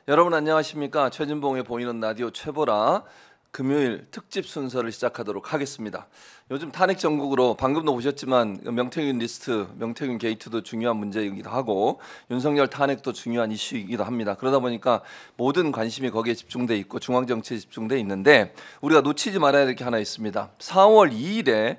여러분 안녕하십니까? 최진봉의 보이는 라디오 최보라 금요일 특집 순서를 시작하도록 하겠습니다. 요즘 탄핵 정국으로 방금도 보셨지만 명태균 리스트, 명태균 게이트도 중요한 문제이기도 하고 윤석열 탄핵도 중요한 이슈이기도 합니다. 그러다 보니까 모든 관심이 거기에 집중돼 있고 중앙 정치에 집중돼 있는데 우리가 놓치지 말아야 될 게 하나 있습니다. 4월 2일에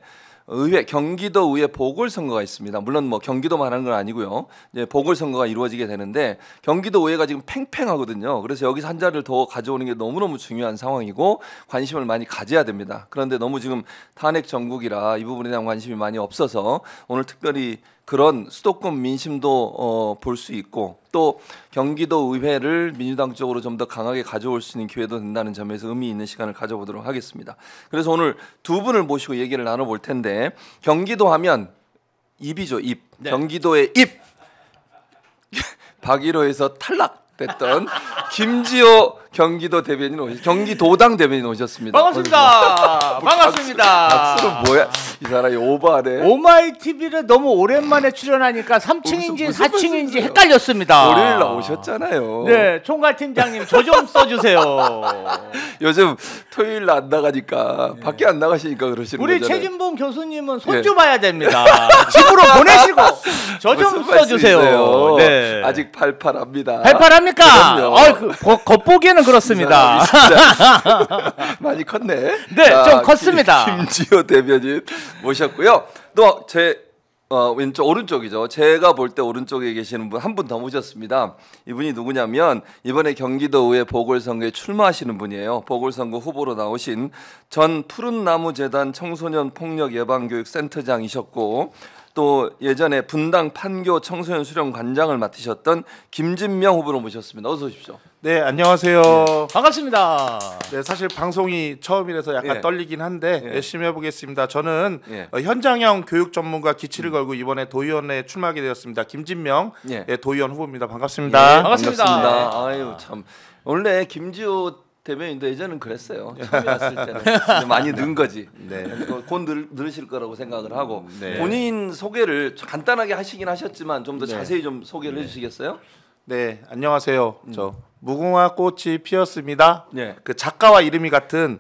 경기도 의회 보궐선거가 있습니다. 물론 뭐 경기도만 하는 건 아니고요. 이제 보궐선거가 이루어지게 되는데 경기도 의회가 지금 팽팽하거든요. 그래서 여기서 한 자리를 더 가져오는 게 너무너무 중요한 상황이고 관심을 많이 가져야 됩니다. 그런데 너무 지금 탄핵 정국이라 이 부분에 대한 관심이 많이 없어서 오늘 특별히 그런 수도권 민심도 볼 수 있고 또 경기도 의회를 민주당 쪽으로 좀 더 강하게 가져올 수 있는 기회도 된다는 점에서 의미 있는 시간을 가져보도록 하겠습니다. 그래서 오늘 두 분을 모시고 얘기를 나눠볼 텐데 경기도 하면 입이죠, 입. 네. 경기도의 입. 박일호에서 탈락됐던 김지호 경기도 대변인 경기도당 대변인 오셨습니다. 반갑습니다. 반갑습니다. 박수는 뭐야? 이 사람이 오버하네. 오마이 TV를 너무 오랜만에 출연하니까 3층인지 4층인지 헷갈렸습니다. 월요일 나오셨잖아요. 네, 총괄팀장님 저 좀 써주세요. 요즘 토요일 안 나가니까 밖에 안 나가시니까 그러시는 우리 거잖아요. 최진봉 교수님은 손 좀 봐야 됩니다. 집으로 보내시고 저 좀 써주세요. 네. 아직 팔팔합니다. 팔팔합니까? 겉보기에는 그렇습니다. 많이 컸네. 네, 좀 컸습니다. 김지호 대변인 모셨고요. 또 제 왼쪽 오른쪽이죠. 제가 볼 때 오른쪽에 계시는 분 한 분 더 모셨습니다. 이분이 누구냐면 이번에 경기도의회 보궐선거에 출마하시는 분이에요. 보궐선거 후보로 나오신 전 푸른나무재단 청소년 폭력 예방교육 센터장이셨고 또 예전에 분당 판교 청소년 수련 관장을 맡으셨던 김진명 후보를 모셨습니다. 어서 오십시오. 네, 안녕하세요. 네. 반갑습니다. 네, 사실 방송이 처음이라서 약간 떨리긴 한데 열심히 해보겠습니다. 저는 현장형 교육 전문가 기치를 걸고 이번에 도의원에 출마하게 되었습니다. 김진명 도의원 후보입니다. 반갑습니다. 반갑습니다. 아유 참 원래 김지호 대변인도 예전은 그랬어요. 처음에 왔을 때는 많이 는 거지. 네. 곧 늘으실 거라고 생각을 하고 본인 소개를 간단하게 하시긴 하셨지만 좀 더 자세히 좀 소개를 해주시겠어요? 네, 안녕하세요. 저 무궁화 꽃이 피었습니다. 그 작가와 이름이 같은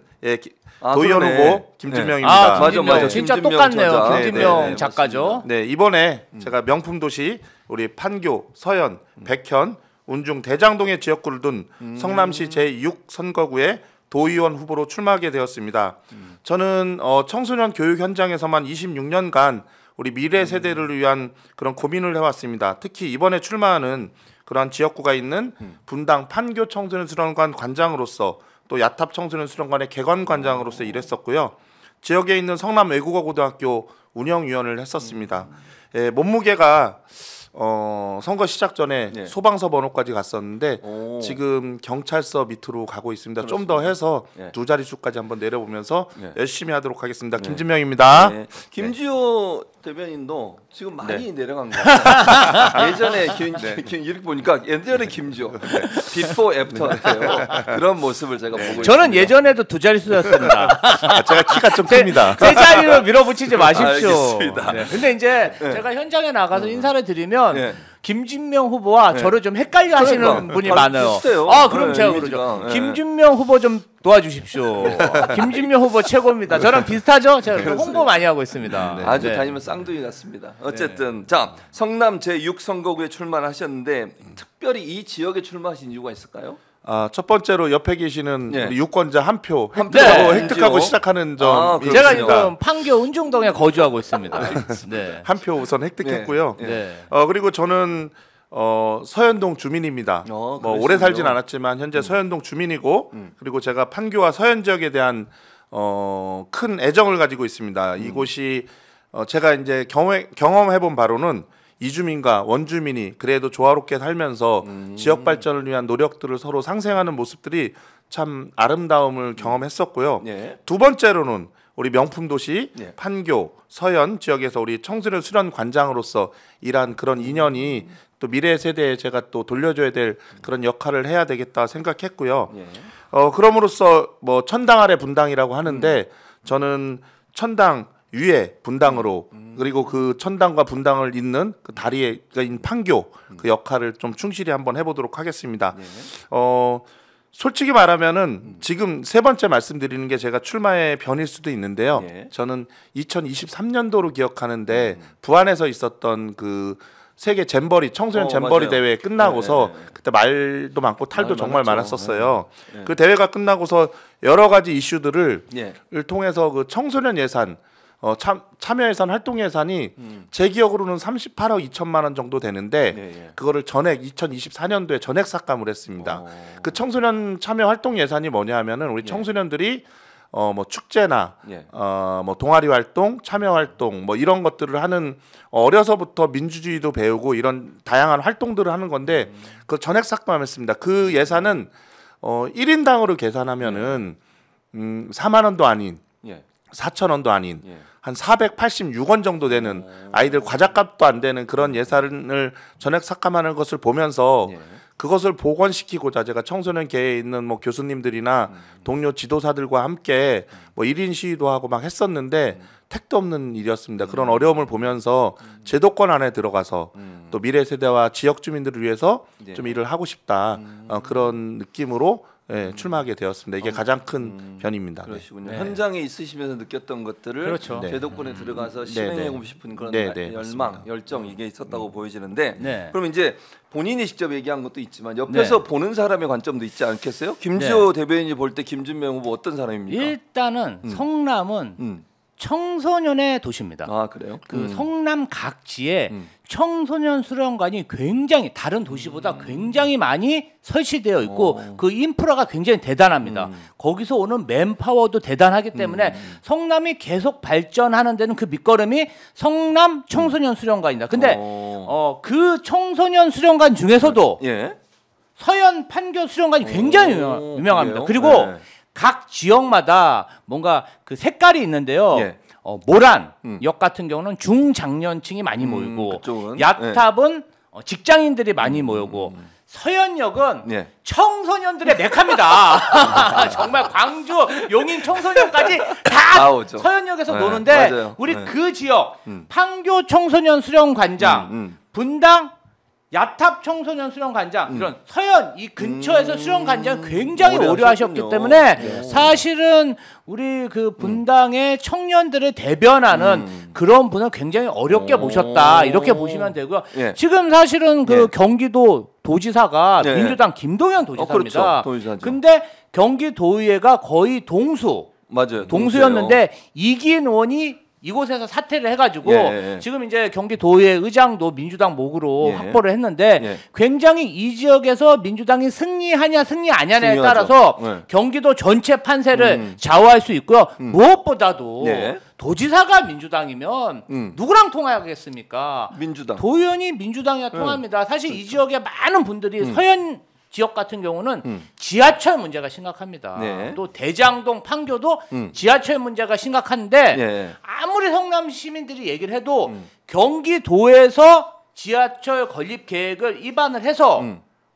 도의원 후보 김진명입니다. 맞아. 진짜 똑같네요. 김진명 작가죠. 네, 이번에 제가 명품 도시 우리 판교, 서현, 백현 운중 대장동의 지역구를 둔 성남시 제6 선거구에 도의원 후보로 출마하게 되었습니다. 저는 청소년 교육 현장에서만 26년간 우리 미래 세대를 위한 그런 고민을 해왔습니다. 특히 이번에 출마하는 그러한 지역구가 있는 분당 판교 청소년 수련관 관장으로서 또 야탑 청소년 수련관의 개관 관장으로서 일했었고요. 지역에 있는 성남 외국어 고등학교 운영위원을 했었습니다. 몸무게가 선거 시작 전에 소방서 번호까지 갔었는데 지금 경찰서 밑으로 가고 있습니다. 좀 더 해서 두 자릿수까지 한번 내려보면서 열심히 하도록 하겠습니다. 김진명입니다. 김지호 대변인도 지금 많이 내려간 것 같아요. 예전에 이렇게 보니까 예전에 김지호 비포 애프터 같아요. 그런 모습을 제가 보고 있습니다. 저는 예전에도 두 자릿수였습니다. 제가 키가 좀 큽니다. 세 자리로 밀어붙이지 마십시오. 알겠습니다. 근데 이제 제가 현장에 나가서 인사를 드리면 김진명 후보와 저를 좀 헷갈려 하시는 분이 많아요. 비슷해요. 그럼 제가 그러죠. 김진명 후보 좀 도와주십시오. 김진명 후보 최고입니다. 저랑 비슷하죠? 제가 홍보 많이 하고 있습니다. 아주 다니면 쌍둥이 같습니다. 어쨌든 자 성남 제6 선거구에 출마하셨는데 특별히 이 지역에 출마하신 이유가 있을까요? 첫 번째로 옆에 계시는 우리 유권자 한 표 획득하고 시작하는 점. 제가 지금 판교 운중동에 거주하고 있습니다. 한 표 우선 획득했고요. 그리고 저는 서현동 주민입니다. 오래 살진 않았지만 현재 서현동 주민이고 그리고 제가 판교와 서현 지역에 대한 큰 애정을 가지고 있습니다. 이곳이 제가 이제 경험해본 바로는 이주민과 원주민이 그래도 조화롭게 살면서 지역 발전을 위한 노력들을 서로 상생하는 모습들이 참 아름다움을 경험했었고요. 두 번째로는 우리 명품 도시 판교, 서현 지역에서 우리 청소년 수련 관장으로서 일한 그런 인연이 또 미래 세대에 제가 또 돌려줘야 될 그런 역할을 해야 되겠다 생각했고요. 그럼으로써 뭐 천당 아래 분당이라고 하는데 저는 천당 위에 분당으로 그리고 그 천당과 분당을 잇는 그 다리에 있는 판교 그 역할을 좀 충실히 한번 해보도록 하겠습니다. 네. 솔직히 말하면은 지금 세 번째 말씀드리는 게 제가 출마의 변일 수도 있는데요. 예. 저는 2023년도로 기억하는데 부안에서 있었던 그 세계 잼버리 청소년 잼버리 맞아요. 대회 끝나고서 네. 그때 말도 많고 탈도 말 정말 많았죠. 많았었어요. 네. 그 대회가 끝나고서 여러 가지 이슈들을 예. 통해서 그 청소년 예산 참여 예산 활동 예산이 제 기억으로는 38억 2천만 원 정도 되는데 예. 그거를 전액 2024년도에 전액 삭감을 했습니다. 그 청소년 참여 활동 예산이 뭐냐 하면은 우리 청소년들이 뭐 축제나 예. 뭐 동아리 활동, 참여 활동 뭐 이런 것들을 하는 어려서부터 민주주의도 배우고 이런 다양한 활동들을 하는 건데 그 전액 삭감했습니다. 그 예산은 1인당으로 계산하면은 4만 원도 아닌 예. 4천 원도 아닌 예. 한 486원 정도 되는 아이들 과자값도 안 되는 그런 예산을 전액 삭감하는 것을 보면서 예. 그것을 복원시키고자 제가 청소년계에 있는 뭐 교수님들이나 동료 지도사들과 함께 뭐 1인 시위도 하고 막 했었는데 택도 없는 일이었습니다. 그런 어려움을 보면서 제도권 안에 들어가서 또 미래 세대와 지역 주민들을 위해서 예. 좀 일을 하고 싶다 그런 느낌으로 출마하게 되었습니다. 이게 가장 큰 변입니다. 네. 그러시군요. 네. 현장에 있으시면서 느꼈던 것들을 그렇죠. 네. 제도권에 들어가서 네, 실행하고 네. 싶은 그런 네, 네, 열망, 맞습니다. 열정 이게 있었다고 보여지는데 네. 그럼 이제 본인이 직접 얘기한 것도 있지만 옆에서 네. 보는 사람의 관점도 있지 않겠어요? 김지호 대변인이 볼 때 김준명 후보 어떤 사람입니까? 일단은 성남은 음. 청소년의 도시입니다. 아 그래요? 그 성남 각지에 음. 청소년 수련관이 굉장히 다른 도시보다 굉장히 많이 설치되어 있고 그 인프라가 굉장히 대단합니다. 거기서 오는 맨파워도 대단하기 때문에 성남이 계속 발전하는 데는 그 밑거름이 성남 청소년 수련관입니다. 근데 그 청소년 수련관 중에서도 예. 서현 판교 수련관이 굉장히 유명합니다. 그래요? 그리고 네. 각 지역마다 뭔가 그 색깔이 있는데요. 예. 모란 역 같은 경우는 중장년층이 많이 모이고 그쪽은? 야탑은 직장인들이 많이 모이고 서현역은 예. 청소년들의 메카입니다. 정말 광주 용인 청소년까지 다 나오죠. 서현역에서 네, 노는데 맞아요. 우리 네. 그 지역 판교 청소년 수련관장 분당 야탑 청소년 수련관장 이런 서현 이 근처에서 수련관장 굉장히 오래 오래 하셨기 하셨군요. 때문에 네. 사실은 우리 그 분당의 청년들을 대변하는 그런 분을 굉장히 어렵게 모셨다 이렇게 보시면 되고요. 예. 지금 사실은 그 예. 경기도 도지사가 예. 민주당 김동연 도지사입니다. 그렇죠. 도지사죠. 근데 경기도의회가 거의 동수 맞아요. 동수였는데 이기인 의원이 이곳에서 사퇴를 해가지고 예. 지금 이제 경기도의회 의장도 민주당 목으로 예. 확보를 했는데 예. 굉장히 이 지역에서 민주당이 승리하냐 승리 아니냐에 중요하죠. 따라서 예. 경기도 전체 판세를 좌우할 수 있고요. 무엇보다도 예. 도지사가 민주당이면 누구랑 통하겠습니까? 민주당. 도의원이 민주당이랑 통합니다. 사실 이 지역에 많은 분들이 서현 지역 같은 경우는 지하철 문제가 심각합니다. 네. 또 대장동 판교도 지하철 문제가 심각한데 예. 아무리 성남 시민들이 얘기를 해도 경기도에서 지하철 건립 계획을 입안을 해서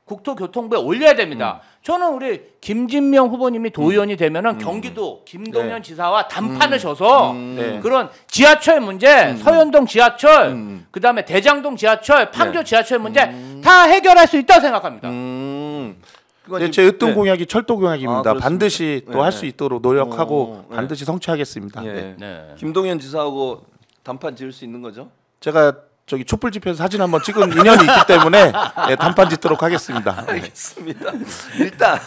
국토교통부에 올려야 됩니다. 저는 우리 김진명 후보님이 도의원이 되면은 경기도 김동연 네. 지사와 단판을 져서 네. 그런 지하철 문제, 서현동 지하철, 그다음에 대장동 지하철, 판교 네. 지하철 문제 다 해결할 수 있다고 생각합니다. 그건 네, 지금- 제 으뜸 네. 공약이 철도 공약입니다. 아, 그렇습니까? 반드시 또 네, 할 네. 수 있도록 노력하고 네. 반드시 성취하겠습니다. 예. 네. 네. 김동연 지사하고 단판 지을 수 있는 거죠? 제가 저기 촛불 집회에서 사진 한번 찍은 인연이 있기 때문에 단판 짓도록 하겠습니다. 네. 알겠습니다. 일단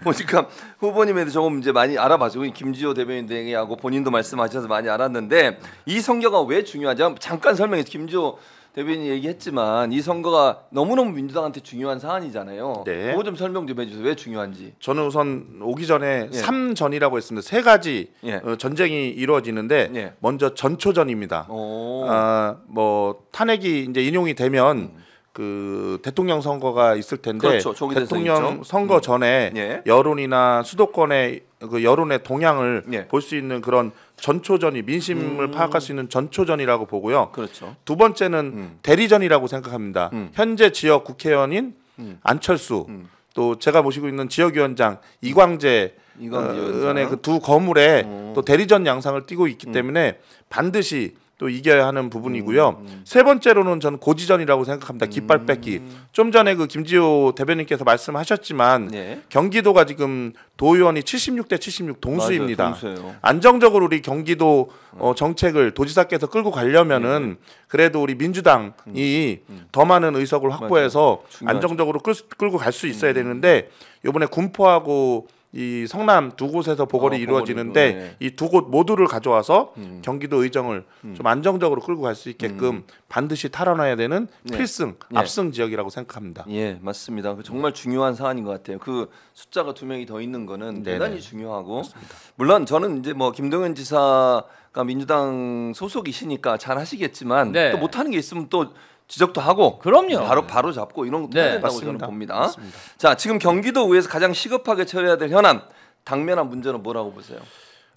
보니까 후보님에 대해 조금 이제 많이 알아봐주고 김지호 대변인 등하고 본인도 말씀하셔서 많이 알았는데 이 선거가 왜 중요한지 잠깐 설명해서 김지호 대변인이 얘기했지만 이 선거가 너무너무 민주당한테 중요한 사안이잖아요. 네. 그거 좀 설명 좀 해주세요. 왜 중요한지. 저는 우선 오기 전에 예. 3전이라고 했습니다. 세 가지 예. 전쟁이 이루어지는데 예. 먼저 전초전입니다. 오. 뭐 탄핵이 이제 인용이 되면 그 대통령 선거가 있을 텐데 그렇죠. 조기 대선이 대통령 있죠. 선거 전에 예. 여론이나 수도권의 그 여론의 동향을 예. 볼 수 있는 그런 전초전이 민심을 파악할 수 있는 전초전이라고 보고요. 그렇죠. 두 번째는 대리전이라고 생각합니다. 현재 지역 국회의원인 안철수 또 제가 모시고 있는 지역위원장 이광재 이광재 의원의 그 두 거물에 또 대리전 양상을 띠고 있기 때문에 반드시 또 이겨야 하는 부분이고요. 세 번째로는 저는 고지전이라고 생각합니다. 깃발 뺏기. 좀 전에 그 김지호 대변인께서 말씀하셨지만 네. 경기도가 지금 도의원이 76대 76 동수입니다. 맞아요, 동수예요. 안정적으로 우리 경기도 정책을 도지사께서 끌고 가려면은 그래도 우리 민주당이 더 많은 의석을 확보해서 중요하죠. 안정적으로 끌고 갈 수 있어야 되는데 이번에 군포하고 이 성남 두 곳에서 보궐이 이루어지는데 보궐이고, 네. 이 두 곳 모두를 가져와서 경기도 의정을 좀 안정적으로 끌고 갈 수 있게끔 반드시 탈환해야 되는 네. 필승 네. 압승 지역이라고 생각합니다. 예, 맞습니다. 정말 중요한 사안인 것 같아요. 그 숫자가 2명이 더 있는 거는 네네. 대단히 중요하고 물론 저는 이제 뭐 김동연 지사가 민주당 소속이시니까 잘 하시겠지만 네. 또 못하는 게 있으면 또 지적도 하고 그럼요. 바로 잡고 이런 것도 네, 해야 된다고 맞습니다. 저는 봅니다. 맞습니다. 자, 지금 경기도의회에서 가장 시급하게 처리해야 될 현안 당면한 문제는 뭐라고 보세요?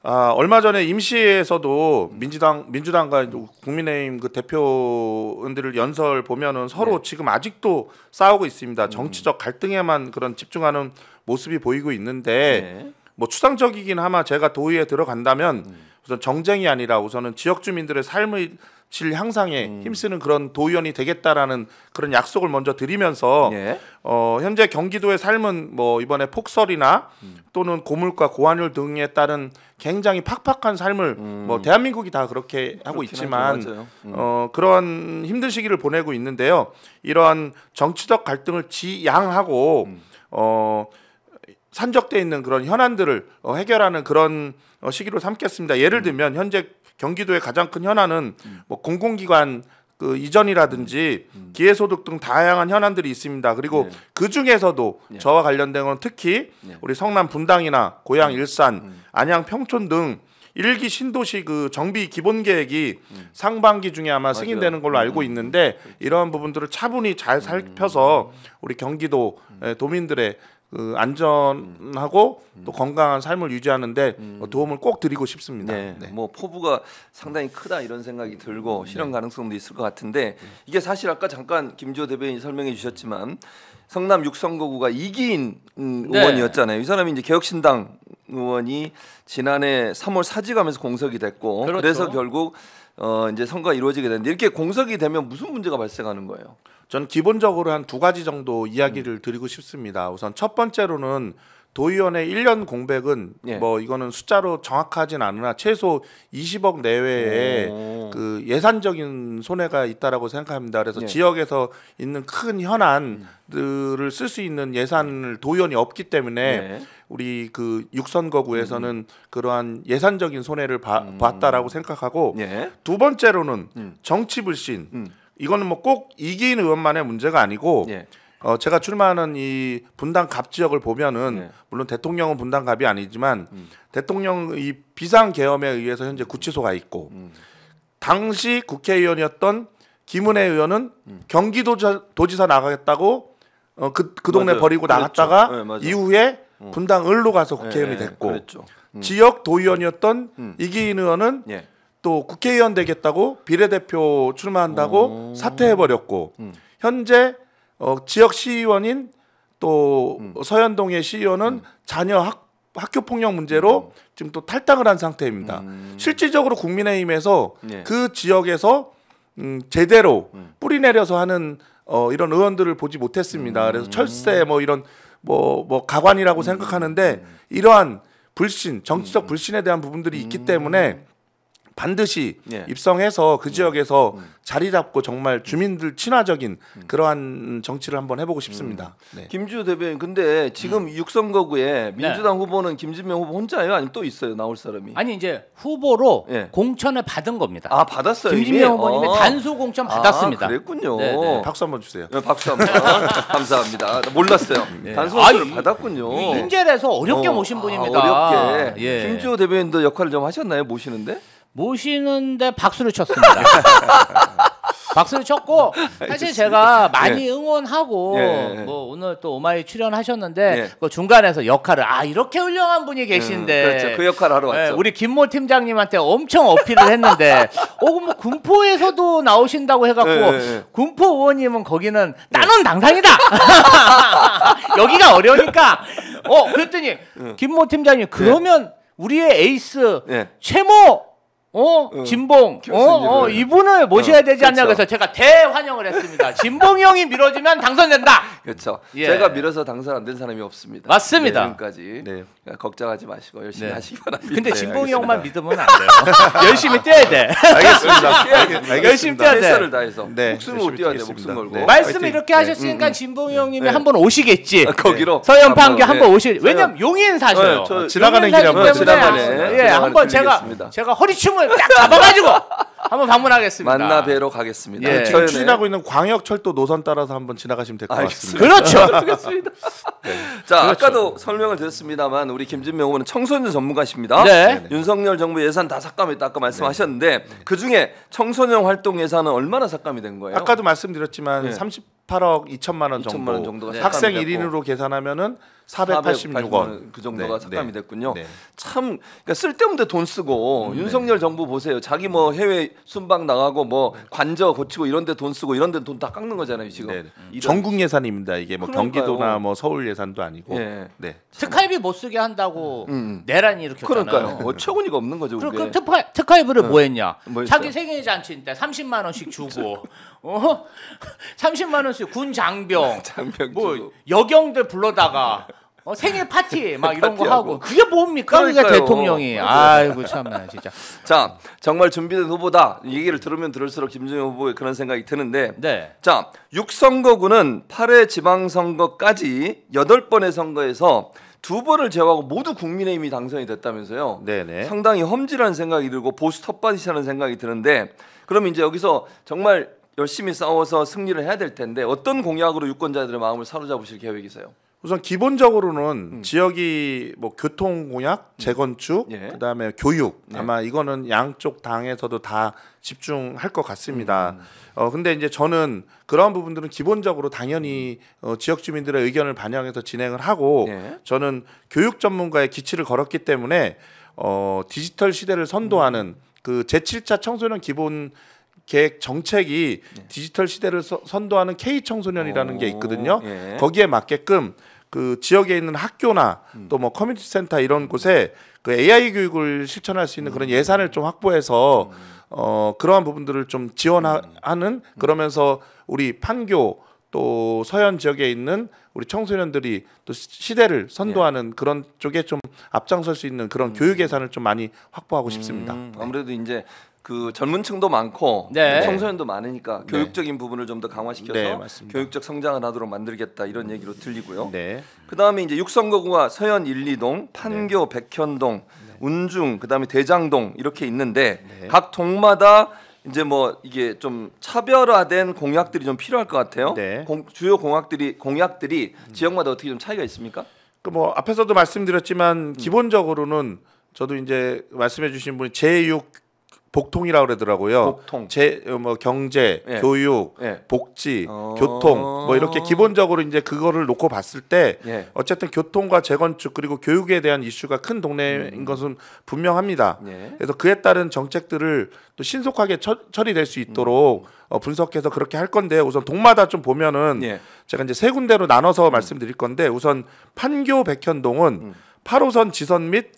얼마 전에 임시에서도 민주당과 국민의힘 그 대표들을 연설 보면은 서로 네. 지금 아직도 싸우고 있습니다. 정치적 갈등에만 그런 집중하는 모습이 보이고 있는데 네. 뭐 추상적이긴 하마 제가 도의에 들어간다면 우선 정쟁이 아니라 우선은 지역 주민들의 삶의 질 향상에 힘쓰는 그런 도의원이 되겠다라는 그런 약속을 먼저 드리면서 예. 현재 경기도의 삶은 뭐 이번에 폭설이나 또는 고물가 고환율 등에 따른 굉장히 팍팍한 삶을 뭐 대한민국이 다 그렇게 하고 그렇긴 있지만 하죠. 맞아요. 그런 힘든 시기를 보내고 있는데요. 이러한 정치적 갈등을 지양하고 산적돼 있는 그런 현안들을 해결하는 그런 시기로 삼겠습니다. 예를 들면 현재 경기도의 가장 큰 현안은 뭐 공공기관 그 이전이라든지 기회소득 등 다양한 현안들이 있습니다. 그리고 네. 그 중에서도 저와 관련된 건 특히 우리 성남 분당이나 고양 일산, 안양 평촌 등 1기 신도시 그 정비 기본 계획이 상반기 중에 아마 승인되는 걸로 알고 있는데 이러한 부분들을 차분히 잘 살펴서 우리 경기도 도민들의 그 안전하고 또 건강한 삶을 유지하는데 도움을 꼭 드리고 싶습니다. 네, 네. 뭐 포부가 상당히 크다 이런 생각이 들고 실현 가능성도 있을 것 같은데 이게 사실 아까 잠깐 김지호 대변인이 설명해 주셨지만 성남 6선거구가 이기인 의원이었잖아요. 이 사람이 이제 개혁신당 의원이 지난해 3월 사직하면서 공석이 됐고 그렇죠. 그래서 결국 이제 선거가 이루어지게 됐는데 이렇게 공석이 되면 무슨 문제가 발생하는 거예요? 저는 기본적으로 한 두 가지 정도 이야기를 드리고 싶습니다. 우선 첫 번째로는 도의원의 1년 공백은 예. 뭐 이거는 숫자로 정확하진 않으나 최소 20억 내외의 오. 그 예산적인 손해가 있다라고 생각합니다. 그래서 예. 지역에서 있는 큰 현안들을 쓸 수 있는 예산을 도의원이 없기 때문에 네. 우리 그 6선거구에서는 그러한 예산적인 손해를 봤다라고 생각하고 예. 두 번째로는 정치 불신. 이거는 뭐 꼭 이기인 의원만의 문제가 아니고 예. 제가 출마하는 이 분당 갑 지역을 보면은 예. 물론 대통령은 분당 갑이 아니지만 대통령 이 비상 계엄에 의해서 현재 구치소가 있고 당시 국회의원이었던 김은혜 의원은 경기도지사 나가겠다고 그 동네 맞아요. 버리고 그랬죠. 나갔다가 네, 맞아요. 이후에 분당 을로 가서 국회의원이 예, 됐고 그랬죠. 지역 도의원이었던 이기인 의원은 예. 또 국회의원 되겠다고 비례대표 출마한다고 사퇴해버렸고 현재 지역 시의원인 또 서현동의 시의원은 자녀 학교 폭력 문제로 지금 또 탈당을 한 상태입니다. 실질적으로 국민의힘에서 예. 그 지역에서 제대로 뿌리 내려서 하는 이런 의원들을 보지 못했습니다. 그래서 철새 뭐 이런 뭐 가관이라고 생각하는데 이러한 불신, 정치적 불신에 대한 부분들이 있기 때문에 반드시 예. 입성해서 그 지역에서 자리 잡고 정말 주민들 친화적인 그러한 정치를 한번 해보고 싶습니다. 네. 김지호 대변인 근데 지금 6선거구에 민주당 후보는 김진명 후보 혼자예요? 아니면 또 있어요? 나올 사람이? 아니 이제 후보로 예. 공천을 받은 겁니다. 아 받았어요. 김진명 이미? 후보님이 단수 공천 받았습니다. 아, 그랬군요. 네네. 박수 한번 주세요. 네, 박수 한번 감사합니다. 나 몰랐어요. 단수 아이, 공천을 받았군요. 인재라서 어렵게 모신 분입니다. 어렵게. 예. 김지호 대변인도 역할을 좀 하셨나요? 모시는데? 모시는데 박수를 쳤습니다. 박수를 쳤고 사실 제가 많이 응원하고 예. 뭐 오늘 또 오마이 출연하셨는데 예. 그 중간에서 역할을 이렇게 훌륭한 분이 계신데 그렇죠. 그 역할을 하러 왔죠. 우리 김모 팀장님한테 엄청 어필을 했는데 뭐 군포에서도 나오신다고 해갖고 예. 군포 의원님은 거기는 따는 당상이다. 여기가 어려우니까 그랬더니 김모 팀장님 그러면 우리의 에이스 예. 최모 진봉 교수님을. 이분을 모셔야 되지 않냐 그렇죠. 그래서 제가 대환영을 했습니다. 진봉이 형이 밀어주면 당선된다. 그렇죠. 예. 제가 밀어서 당선 안 된 사람이 없습니다. 맞습니다. 네, 지금까지 네. 걱정하지 마시고 열심히 네. 하시기 바랍니다. 근데 네, 진봉이 알겠습니다. 형만 믿으면 안 돼요. 열심히 뛰어야 돼. 알겠습니다. 열심히 뛰어야 돼. 최선을 다해서 네, 목숨을 열심히 뛰어야 돼. 뛰겠습니다. 목숨 걸고. 네. 말씀을 파이팅. 이렇게 하셨으니까 진봉이 형님이 한번 오시겠지. 거기로 서현 판교 한번, 한번 네. 오시. 왜냐면 용인 사셔요. 저 지나가는 용인 길에 사기 한번 때문에 지나가네. 예, 한번 들리겠습니다. 제가 허리춤을 딱 잡아가지고 한번 방문하겠습니다. 만나 뵈러 가겠습니다. 예. 지금 서현에. 추진하고 있는 광역철도 노선 따라서 한번 지나가시면 될 것 같습니다. 그렇죠. 알겠습니다. 자, 아까도 설명을 드렸습니다만 우리 김진명 후보는 청소년 전문가십니다. 네. 윤석열 정부 예산 다 삭감했다 아까 말씀하셨는데 그 중에 청소년 활동 예산은 얼마나 삭감이 된 거예요? 아까도 말씀드렸지만 네. 38억 2천만 원 2천만 정도. 원 정도가 삭감이 학생 됐고. 1인으로 계산하면은 486원 486원 그 정도가 네, 삭감이 네. 됐군요. 네. 참 그러니까 쓸데없는데 돈 쓰고 윤석열 정부 보세요. 자기 뭐 해외 순방 나가고 뭐 관저 고치고 이런데 돈 쓰고 이런데 돈 다 깎는 거잖아요 지금. 네. 이런- 전국 예산입니다. 이게 뭐 그러니까요. 경기도나 뭐 서울 예산도 아니고. 예. 네. 특활비 못 쓰게 한다고 내란이 일으켰잖아요. 그러니까요. 어처구니가 없는 거죠. 그럼 그게. 그 특활비를 뭐 했냐? 뭐 했어요? 자기 생일 잔치 때 30만 원씩 주고 30만 원씩 군 장병 장병 뭐 주고. 여경들 불러다가 생일 파티 막 이런 거 파티하고. 하고 그게 뭡니까? 그게 그러니까요. 대통령이 맞아요. 아이고 참나 진짜. 자, 정말 준비된 후보다. 이 얘기를 들으면 들을수록 김준영 후보의 그런 생각이 드는데. 네. 자, 6선거구는 8회 지방선거까지 8번의 선거에서 2번을 제외하고 모두 국민의힘이 당선이 됐다면서요. 네네. 상당히 험지라는 생각이 들고 보수 텃밭이라는 생각이 드는데 그럼 이제 여기서 정말 열심히 싸워서 승리를 해야 될 텐데 어떤 공약으로 유권자들의 마음을 사로잡으실 계획이세요? 우선 기본적으로는 지역이 뭐 교통 공약, 재건축, 예. 그다음에 교육 네. 아마 이거는 양쪽 당에서도 다 집중할 것 같습니다. 근데 이제 저는 그런 부분들은 기본적으로 당연히 지역 주민들의 의견을 반영해서 진행을 하고 예. 저는 교육 전문가의 기치를 걸었기 때문에 디지털 시대를 선도하는 그 제7차 청소년 기본 계획 정책이 디지털 시대를 선도하는 K 청소년이라는 게 있거든요. 예. 거기에 맞게끔 그 지역에 있는 학교나 또 뭐 커뮤니티 센터 이런 곳에 그 AI 교육을 실천할 수 있는 그런 예산을 좀 확보해서 그러한 부분들을 좀 지원하는 그러면서 우리 판교 또 서현 지역에 있는 우리 청소년들이 또 시대를 선도하는 그런 쪽에 좀 앞장설 수 있는 그런 교육 예산을 좀 많이 확보하고 싶습니다. 아무래도 이제 그 젊은층도 많고 네. 청소년도 많으니까 교육적인 부분을 좀 더 강화시켜서 네, 맞습니다. 교육적 성장을 하도록 만들겠다 이런 얘기로 들리고요. 네. 그다음에 이제 6선거구가 서현 1, 2동, 판교, 백현동, 운중, 그다음에 대장동 이렇게 있는데 각 동마다 이제 뭐 이게 좀 차별화된 공약들이 좀 필요할 것 같아요. 네. 주요 공약들이 지역마다 어떻게 좀 차이가 있습니까? 그 뭐 앞에서도 말씀드렸지만 기본적으로는 저도 이제 말씀해주신 분이 제6 복통이라고 그러더라고요. 복통. 뭐 경제, 예. 교육, 예. 복지, 교통 뭐 이렇게 기본적으로 이제 그거를 놓고 봤을 때 예. 어쨌든 교통과 재건축 그리고 교육에 대한 이슈가 큰 동네인 것은 분명합니다. 예. 그래서 그에 따른 정책들을 또 신속하게 처리될 수 있도록 분석해서 그렇게 할 건데 우선 동마다 좀 보면은 예. 제가 이제 세 군데로 나눠서 말씀드릴 건데 우선 판교 백현동은 8호선 지선 및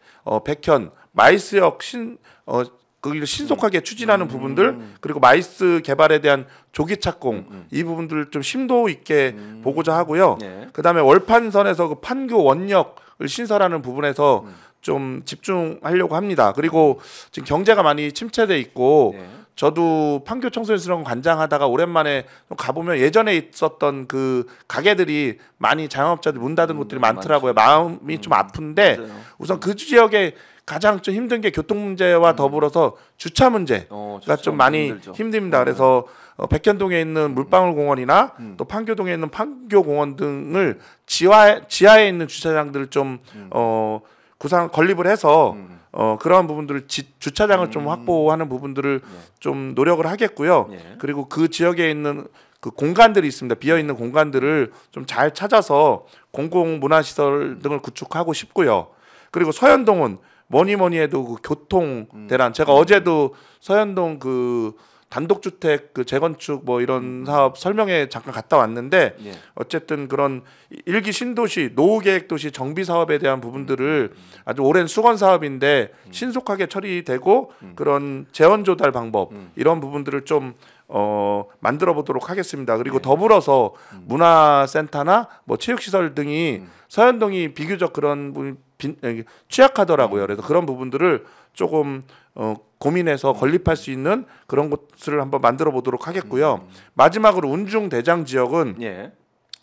백현 마이스역 거기를 신속하게 추진하는 부분들 그리고 마이스 개발에 대한 조기 착공 이 부분들을 좀 심도 있게 보고자 하고요. 예. 그다음에 월판선에서 그 판교 원역을 신설하는 부분에서 좀 집중하려고 합니다. 그리고 지금 경제가 많이 침체돼 있고 예. 저도 판교 청소년수련 관장하다가 오랜만에 가보면 예전에 있었던 그 가게들이 많이 자영업자들 문 닫은 곳들이 많더라고요. 마음이 좀 아픈데 맞아요. 우선 그 지역에 가장 좀 힘든 게 교통 문제와 더불어서 주차 문제가 주차 좀 많이 힘들죠. 힘듭니다. 그래서 백현동에 있는 물방울 공원이나 또 판교동에 있는 판교 공원 등을 지하에 있는 주차장들을 좀 건립을 해서 그러한 부분들을 주차장을 좀 확보하는 부분들을 좀 노력을 하겠고요. 예. 그리고 그 지역에 있는 그 공간들이 있습니다. 비어 있는 공간들을 좀 잘 찾아서 공공 문화 시설 등을 구축하고 싶고요. 그리고 서현동은 뭐니 해도 그 교통 대란. 제가 어제도 서현동 그 단독주택 그 재건축 뭐 이런 사업 설명회 잠깐 갔다 왔는데 예. 어쨌든 그런 일기 신도시 노후계획도시 정비 사업에 대한 부분들을 아주 오랜 수건 사업인데 신속하게 처리되고 그런 재원 조달 방법 이런 부분들을 좀 만들어 보도록 하겠습니다. 그리고 더불어서 문화센터나 뭐 체육시설 등이 서현동이 비교적 그런 부분이 취약하더라고요. 그래서 그런 부분들을 조금 고민해서 건립할 수 있는 그런 곳을 한번 만들어 보도록 하겠고요. 마지막으로 운중 대장 지역은 예.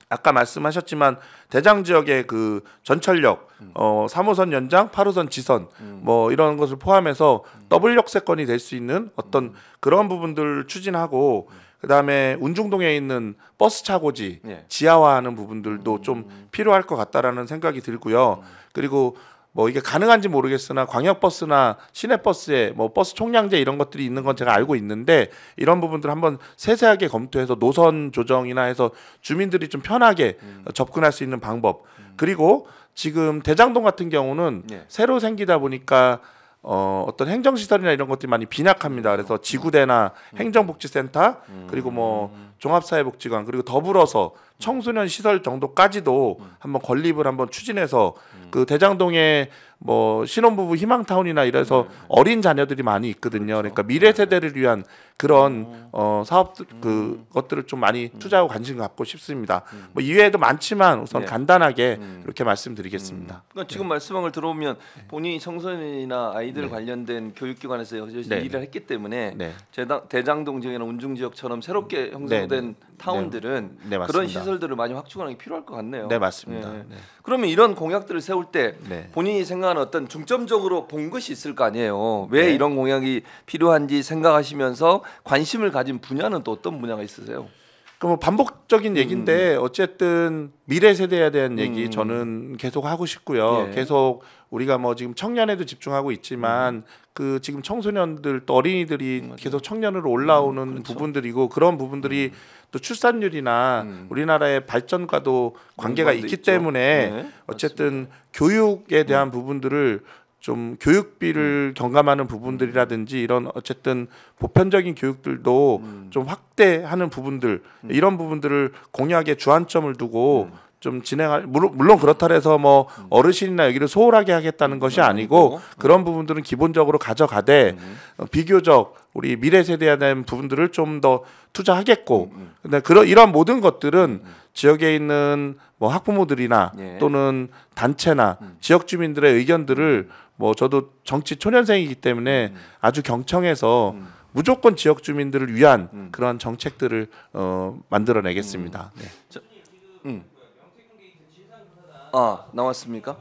아까 말씀하셨지만 대장 지역의 그 전철역, 3호선 연장, 8호선 지선 뭐 이런 것을 포함해서 더블 역세권이 될 수 있는 어떤 그런 부분들을 추진하고 그다음에 운중동에 있는 버스 차고지 예. 지하화하는 부분들도 좀 필요할 것 같다라는 생각이 들고요. 그리고 뭐 이게 가능한지 모르겠으나 광역버스나 시내버스에 뭐 버스 총량제 이런 것들이 있는 건 제가 알고 있는데 이런 부분들 한번 세세하게 검토해서 노선 조정이나 해서 주민들이 좀 편하게 접근할 수 있는 방법. 그리고 지금 대장동 같은 경우는 예. 새로 생기다 보니까 어떤 행정시설이나 이런 것들이 많이 빈약합니다. 그래서 지구대나 행정복지센터 그리고 뭐 종합사회복지관 그리고 더불어서 청소년 시설 정도까지도 한번 건립을 한번 추진해서 그 대장동에 뭐 신혼부부 희망타운이나 이래서 어린 자녀들이 많이 있거든요. 그러니까 미래 세대를 위한 그런 사업들 그 것들을 좀 많이 투자하고 관심 갖고 싶습니다. 뭐 이외에도 많지만 우선 예. 간단하게 이렇게 말씀드리겠습니다. 그러니까 지금 말씀한 걸 들어보면 본인이 청소년이나 아이들 관련된 교육기관에서 열심히 네. 일을 했기 때문에 네. 대장동 지역이나 운중 지역처럼 새롭게 형성된 네. 타운들은 네, 맞습니다. 그런 시설들을 많이 확충하는 게 필요할 것 같네요. 네, 맞습니다. 예. 네. 그러면 이런 공약들을 세울 때 네. 본인이 생각하는 어떤 중점적으로 본 것이 있을 거 아니에요. 왜 네. 이런 공약이 필요한지 생각하시면서 관심을 가진 분야는 또 어떤 분야가 있으세요? 그 뭐 반복적인 얘기인데 어쨌든 미래 세대에 대한 얘기 저는 계속 하고 싶고요. 예. 계속 우리가 뭐 지금 청년에도 집중하고 있지만 그 지금 청소년들 또 어린이들이 계속 청년으로 올라오는 그렇죠. 부분들이고 그런 부분들이 또 출산율이나 우리나라의 발전과도 관계가 연관도 있기 있죠. 때문에 네, 어쨌든 교육에 대한 부분들을 좀 교육비를 경감하는 부분들이라든지 이런 어쨌든 보편적인 교육들도 좀 확대하는 부분들 이런 부분들을 공약에 주안점을 두고 좀 진행할 물론 그렇다 해서 뭐 어르신이나 여기를 소홀하게 하겠다는 것이 아니고 그런 부분들은 기본적으로 가져가되 비교적 우리 미래 세대에 대한 부분들을 좀 더 투자하겠고 근데 이런 모든 것들은 지역에 있는 뭐 학부모들이나 예. 또는 단체나 지역 주민들의 의견들을 뭐 저도 정치 초년생이기 때문에 아주 경청해서 무조건 지역 주민들을 위한 그런 정책들을 만들어내겠습니다. 네. 아 나왔습니까?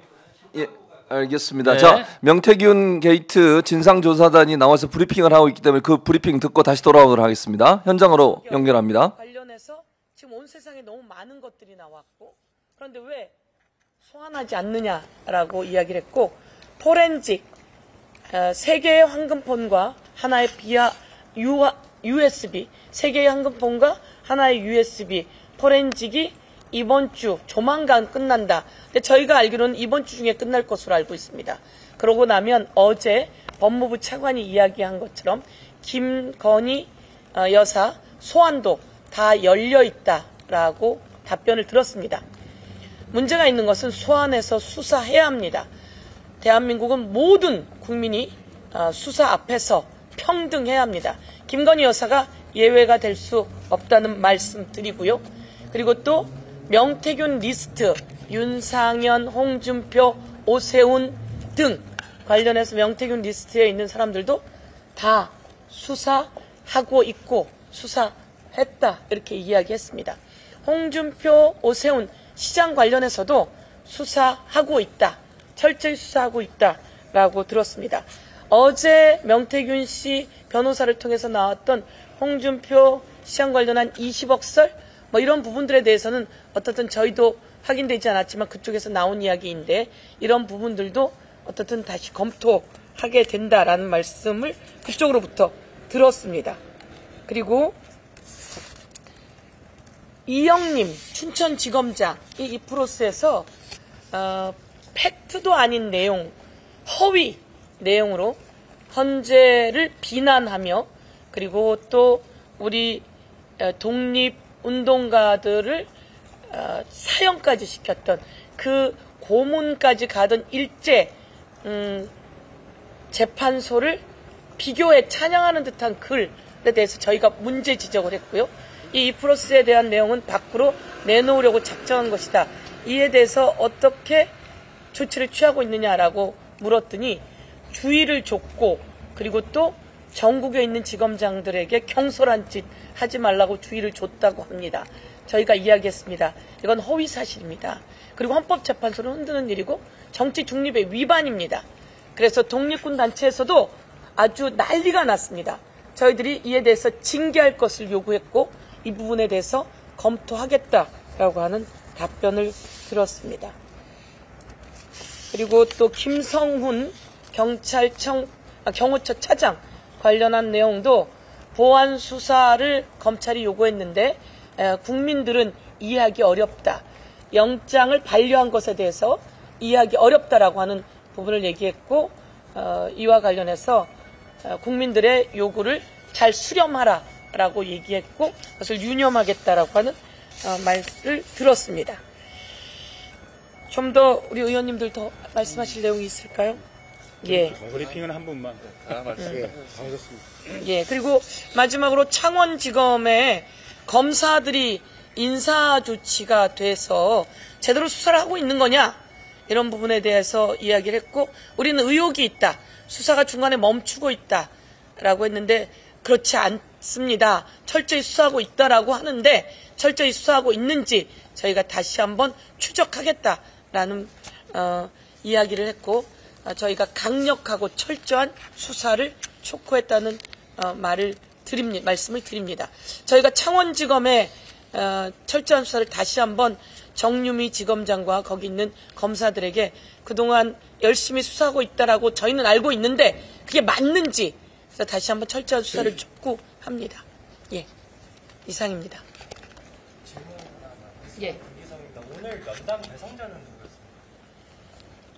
예, 알겠습니다. 네. 자, 명태균 게이트 진상조사단이 나와서 브리핑을 하고 있기 때문에 그 브리핑 듣고 다시 돌아오도록 하겠습니다. 현장으로 연결합니다. 관련해서 지금 온 세상에 너무 많은 것들이 나왔고 그런데 왜 소환하지 않느냐라고 이야기를 했고 포렌직 세 개의 황금폰과 하나의 USB 세 개의 황금폰과 하나의 USB 포렌직이 이번 주 조만간 끝난다. 근데 저희가 알기로는 이번 주 중에 끝날 것으로 알고 있습니다. 그러고 나면 어제 법무부 차관이 이야기한 것처럼 김건희 여사 소환도 다 열려 있다라고 답변을 들었습니다. 문제가 있는 것은 소환해서 수사해야 합니다. 대한민국은 모든 국민이 수사 앞에서 평등해야 합니다. 김건희 여사가 예외가 될 수 없다는 말씀 드리고요. 그리고 또 명태균 리스트, 윤상현, 홍준표, 오세훈 등 관련해서 명태균 리스트에 있는 사람들도 다 수사하고 있고 수사했다 이렇게 이야기했습니다. 홍준표, 오세훈 시장 관련해서도 수사하고 있다. 철저히 수사하고 있다라고 들었습니다. 어제 명태균 씨 변호사를 통해서 나왔던 홍준표 시장 관련한 20억 설 뭐 이런 부분들에 대해서는 어떻든 저희도 확인되지 않았지만 그쪽에서 나온 이야기인데 이런 부분들도 어떻든 다시 검토하게 된다라는 말씀을 그쪽으로부터 들었습니다. 그리고 이영님 춘천지검장이 이 프로세스에서 팩트도 아닌 내용, 허위 내용으로 헌재를 비난하며 그리고 또 우리 독립운동가들을 사형까지 시켰던 그 고문까지 가던 일제 재판소를 비교해 찬양하는 듯한 글에 대해서 저희가 문제 지적을 했고요. 이 프로세스에 대한 내용은 밖으로 내놓으려고 작정한 것이다. 이에 대해서 어떻게 조치를 취하고 있느냐라고 물었더니 주의를 줬고, 그리고 또 전국에 있는 지검장들에게 경솔한 짓 하지 말라고 주의를 줬다고 합니다. 저희가 이야기했습니다. 이건 허위 사실입니다. 그리고 헌법재판소를 흔드는 일이고 정치 중립의 위반입니다. 그래서 독립군 단체에서도 아주 난리가 났습니다. 저희들이 이에 대해서 징계할 것을 요구했고 이 부분에 대해서 검토하겠다라고 하는 답변을 들었습니다. 그리고 또 김성훈 경호처 차장 관련한 내용도 보안 수사를 검찰이 요구했는데 국민들은 이해하기 어렵다. 영장을 반려한 것에 대해서 이해하기 어렵다라고 하는 부분을 얘기했고, 이와 관련해서 국민들의 요구를 잘 수렴하라라고 얘기했고 그것을 유념하겠다라고 하는 말을 들었습니다. 좀 더 우리 의원님들 더 말씀하실 내용이 있을까요? 예. 브리핑은 한 분만. 알겠습니다. 예. 그리고 마지막으로 창원지검에 검사들이 인사 조치가 돼서 제대로 수사를 하고 있는 거냐? 이런 부분에 대해서 이야기를 했고, 우리는 의혹이 있다. 수사가 중간에 멈추고 있다라고 했는데 그렇지 않습니다. 철저히 수사하고 있다라고 하는데 철저히 수사하고 있는지 저희가 다시 한번 추적하겠다라는 이야기를 했고, 저희가 강력하고 철저한 수사를 촉구했다는 말씀을 드립니다. 저희가 창원지검에 철저한 수사를 다시 한번 정유미 지검장과 거기 있는 검사들에게 그동안 열심히 수사하고 있다라고 저희는 알고 있는데 그게 맞는지 그래서 다시 한번 철저한 수사를 촉구합니다. 예, 이상입니다. 예. 오늘 면담 대상자는 누구였습니까?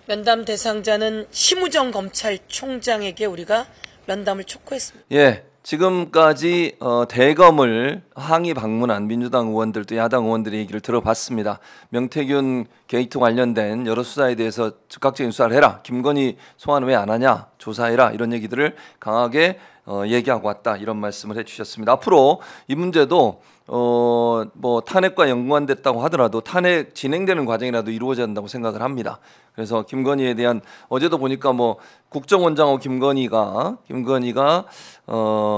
면담 대상자는 심우정 검찰총장에게 우리가 면담을 촉구했습니다. 예, 지금까지 대검을 항의 방문한 민주당 의원들도 야당 의원들의 얘기를 들어봤습니다. 명태균 게이트 관련된 여러 수사에 대해서 즉각적인 수사를 해라. 김건희 소환 왜 안 하냐. 조사해라. 이런 얘기들을 강하게 얘기하고 왔다. 이런 말씀을 해주셨습니다. 앞으로 이 문제도 뭐 탄핵과 연관됐다고 하더라도 탄핵 진행되는 과정이라도 이루어져야 한다고 생각을 합니다. 그래서 김건희에 대한 어제도 보니까 뭐 국정원장하고 김건희가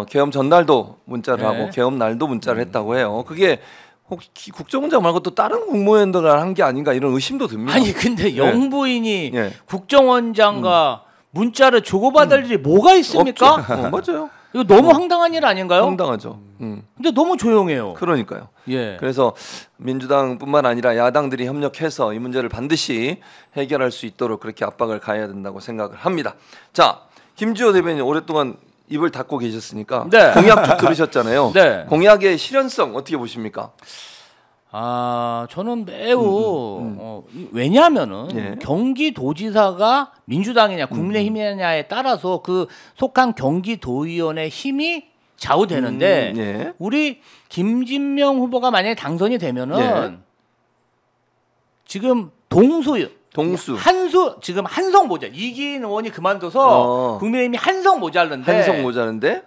계엄 전날도 문자를 하고 계엄 날도 문자를 했다고 해요. 그게 혹시 국정원장 말고 또 다른 국무위원들 한 게 아닌가 이런 의심도 듭니다. 아니 근데 영부인이 예. 국정원장과 문자를 주고받을 일이 뭐가 있습니까? 맞아요. 이거 너무 황당한 일 아닌가요? 황당하죠. 근데 너무 조용해요. 그러니까요. 예. 그래서 민주당뿐만 아니라 야당들이 협력해서 이 문제를 반드시 해결할 수 있도록 그렇게 압박을 가해야 된다고 생각을 합니다. 자, 김주호 대변인 오랫동안 입을 닫고 계셨으니까 네. 공약 쭉 들으셨잖아요. 네. 공약의 실현성 어떻게 보십니까? 저는 매우 왜냐하면은 예. 경기도지사가 민주당이냐 국민의힘이냐에 따라서 그 속한 경기도의원의 힘이 좌우되는데 예. 우리 김진명 후보가 만약에 당선이 되면은 예. 지금 지금 한성 모자 이기인 의원이 그만둬서 국민의힘이 한성 모자른데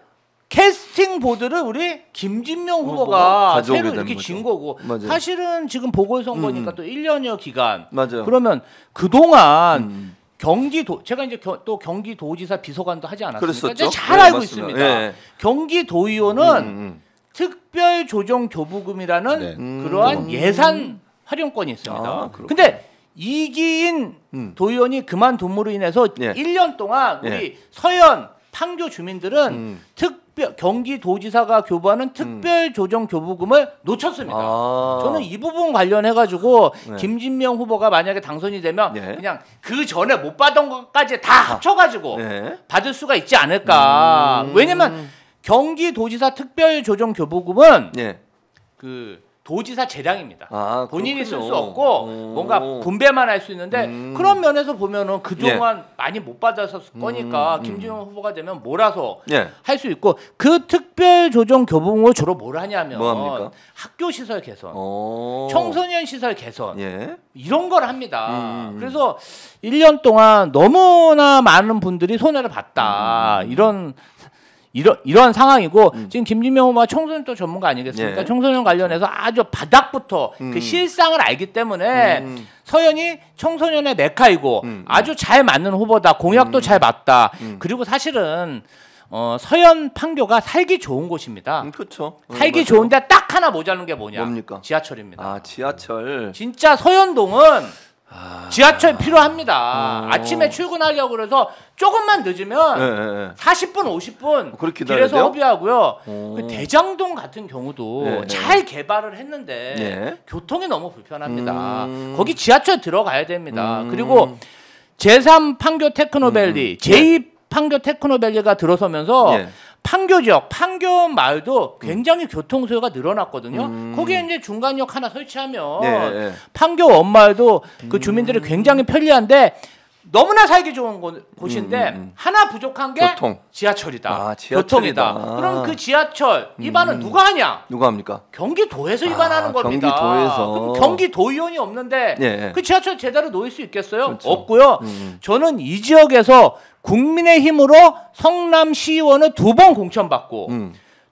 캐스팅 보드를 우리 김진명 후보가 가져오게 새로 된 이렇게 거죠. 진 거고 맞아요. 사실은 지금 보궐선거니까 또 1년여 기간 맞아요. 그러면 그동안 경기도 제가 이제 또 경기도지사 비서관도 하지 않았습니까? 그랬었죠. 잘 네, 알고 맞습니다. 있습니다. 예. 경기도의원은 특별조정교부금이라는 그러한 예산 활용권이 있습니다. 그렇구나. 근데 이기인 도의원이 그만둠으로 인해서 예. 1년 동안 우리 예. 서현 판교 주민들은 경기도지사가 교부하는 특별조정교부금을 놓쳤습니다. 저는 이 부분 관련해 가지고 네. 김진명 후보가 만약에 당선이 되면 네. 그냥 그 전에 못 받은 것까지 다 합쳐 가지고 네. 받을 수가 있지 않을까. 왜냐면 경기도지사 특별조정교부금은 예. 그 도지사 재량입니다. 아, 본인이 쓸 수 그렇군요. 없고 뭔가 분배만 할 수 있는데 그런 면에서 보면은 그동안 많이 못 받았을 거니까 김진용 후보가 되면 몰아서 예. 할 수 있고 그 특별조정교부금으로 주로 뭘 하냐면 뭐 합니까? 학교 시설 개선, 어. 청소년 시설 개선 예. 이런 걸 합니다. 그래서 1년 동안 너무나 많은 분들이 손해를 봤다. 이런 상황이고 지금 김진명 후보가 청소년 또 전문가 아니겠습니까? 예. 청소년 관련해서 아주 바닥부터 그 실상을 알기 때문에 서현이 청소년의 메카이고 아주 잘 맞는 후보다. 공약도 잘 맞다. 그리고 사실은 서현 판교가 살기 좋은 곳입니다. 그렇죠. 살기 맞아요. 좋은데 딱 하나 모자란 게 뭐냐? 뭡니까? 지하철입니다. 아, 지하철. 진짜 서현동은 지하철 필요합니다. 아침에 출근하려고 그래서 조금만 늦으면 예, 예, 예. 40분, 50분 그렇게 기다려야 길에서 돼요? 허비하고요. 오. 그 대장동 같은 경우도 예, 예. 잘 개발을 했는데 예. 교통이 너무 불편합니다. 거기 지하철 들어가야 됩니다. 그리고 제3 판교 테크노밸리, 제2 판교 테크노밸리가 들어서면서 예. 판교 지역, 판교 마을도 굉장히 교통 수요가 늘어났거든요. 거기에 이제 중간역 하나 설치하면 예, 예. 판교 원마을도 그 주민들이 굉장히 편리한데 너무나 살기 좋은 곳인데 하나 부족한 게 교통. 지하철이다. 아, 지하철이다. 교통이다. 그럼 그 지하철 위반은 누가 하냐? 누가 합니까? 경기도에서 위반하는 겁니다. 경기도에서. 그럼 경기도의원이 없는데 예, 예. 그 지하철 제대로 놓을 수 있겠어요? 그렇죠. 없고요. 저는 이 지역에서 국민의힘으로 성남시의원을 2번 공천받고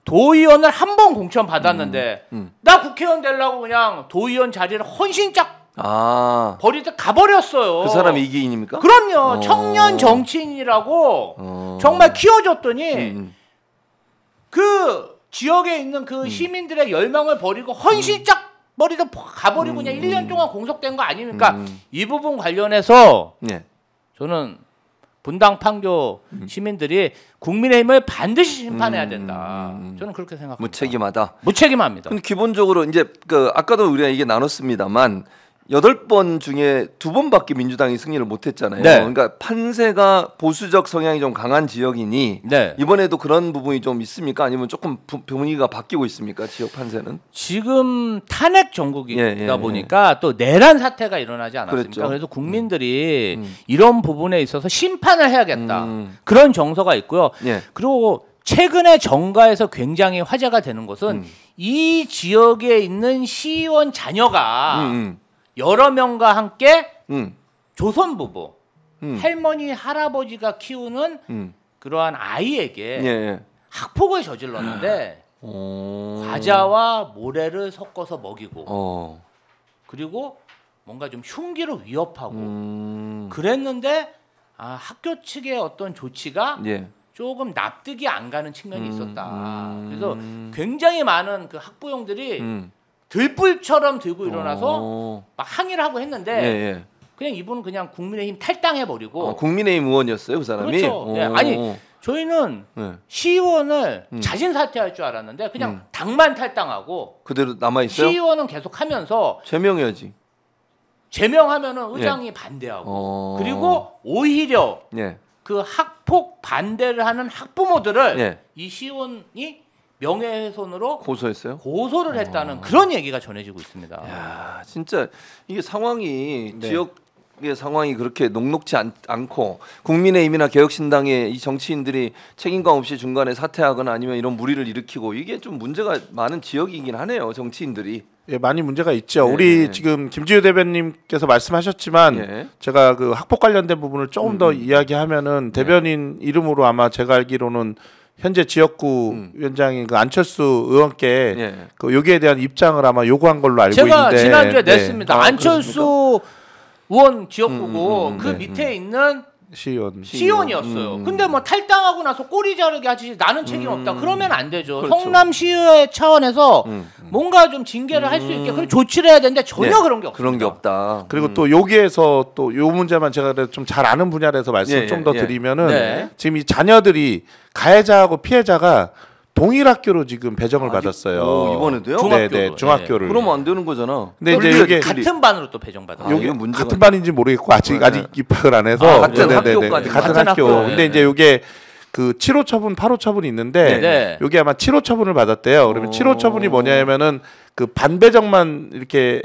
도의원을 1번 공천받았는데 나 국회의원 되려고 그냥 도의원 자리를 헌신짝 아, 버리듯 가버렸어요. 그 사람이 이기인입니까? 그럼요. 청년 정치인이라고 정말 키워줬더니 그 지역에 있는 그 시민들의 열망을 버리고 헌신짝 버리듯 가버리고 그냥 1년 동안 공석된 거 아닙니까? 이 부분 관련해서 예. 저는 분당 판교 시민들이 국민의힘을 반드시 심판해야 된다. 저는 그렇게 생각합니다. 무책임하다. 무책임합니다. 근데 기본적으로 이제 그 아까도 우리가 이게 나눴습니다만 8번 중에 2번밖에 민주당이 승리를 못했잖아요. 네. 그러니까 판세가 보수적 성향이 좀 강한 지역이니 네. 이번에도 그런 부분이 좀 있습니까? 아니면 조금 분위기가 바뀌고 있습니까? 지역 판세는? 지금 탄핵 정국이다 예, 예, 보니까 또 내란 사태가 일어나지 않았습니까? 그랬죠. 그래서 국민들이 이런 부분에 있어서 심판을 해야겠다. 음. 그런 정서가 있고요. 예. 그리고 최근에 정가에서 굉장히 화제가 되는 것은 이 지역에 있는 시의원 자녀가 여러 명과 함께 조선 부부, 할머니, 할아버지가 키우는 그러한 아이에게 예, 예. 학폭을 저질렀는데 과자와 모래를 섞어서 먹이고 그리고 뭔가 좀 흉기로 위협하고 그랬는데 학교 측의 어떤 조치가 예. 조금 납득이 안 가는 측면이 있었다. 그래서 굉장히 많은 그 학부형들이 들불처럼 들고 일어나서 막 항의를 하고 했는데 예, 예. 그냥 이분은 그냥 국민의힘 탈당해버리고 국민의힘 의원이었어요, 그 사람이. 그렇죠. 예, 아니 저희는 네. 시의원을 자진 사퇴할 줄 알았는데 그냥 당만 탈당하고 그대로 남아 있어요. 시의원은 계속하면서 제명해야지. 제명하면은 의장이 반대하고 그리고 오히려 예. 그 학폭 반대를 하는 학부모들을 예. 이 시의원이 명예훼손으로 고소했어요. 고소를 했다는 그런 얘기가 전해지고 있습니다. 야, 진짜 이게 상황이 네. 지역의 상황이 그렇게 녹록지 않고 국민의힘이나 개혁신당의 이 정치인들이 책임감 없이 중간에 사퇴하거나 아니면 이런 무리를 일으키고 이게 좀 문제가 많은 지역이긴 하네요, 정치인들이. 예, 많이 문제가 있죠. 네. 우리 지금 김지효 대변님께서 말씀하셨지만 예. 제가 그 학폭 관련된 부분을 조금 더 이야기하면은 대변인 이름으로 아마 제가 알기로는 현재 지역구 위원장인 그 안철수 의원께 예. 그 여기에 대한 입장을 아마 요구한 걸로 알고 제가 있는데 지난주에 네. 냈습니다. 아, 안철수 의원 지역구고 그 네. 밑에 있는 시의원 시의원이었어요. 근데 뭐 탈당하고 나서 꼬리 자르게 하지 나는 책임 없다. 그러면 안 되죠. 그렇죠. 성남시의 차원에서 뭔가 좀 징계를 할 수 있게 그런 조치를 해야 되는데 전혀 네. 그런 게 없습니다. 그런 게 없다. 그리고 또 여기에서 또 요 문제만 제가 좀 잘 아는 분야라서 말씀 예, 좀 더 예. 드리면은 네. 지금 이 자녀들이 가해자하고 피해자가 동일 학교로 지금 배정을 받았어요. 오, 이번에도요? 중학교로. 네, 중학교를. 그러면 안 되는 거잖아. 근데 이제 그러니까 이게 같은 반으로 또 배정받아. 아, 이건 문제가 같은 반인지 모르겠고 아직 입학을 안 해서 같은 네네네. 학교까지. 같은 같은 학교. 학교. 근데 네. 이제 이게 그 7호 처분, 8호 처분이 있는데 네. 여기 아마 7호 처분을 받았대요. 그러면 7호 처분이 뭐냐면은 그 반배정만 이렇게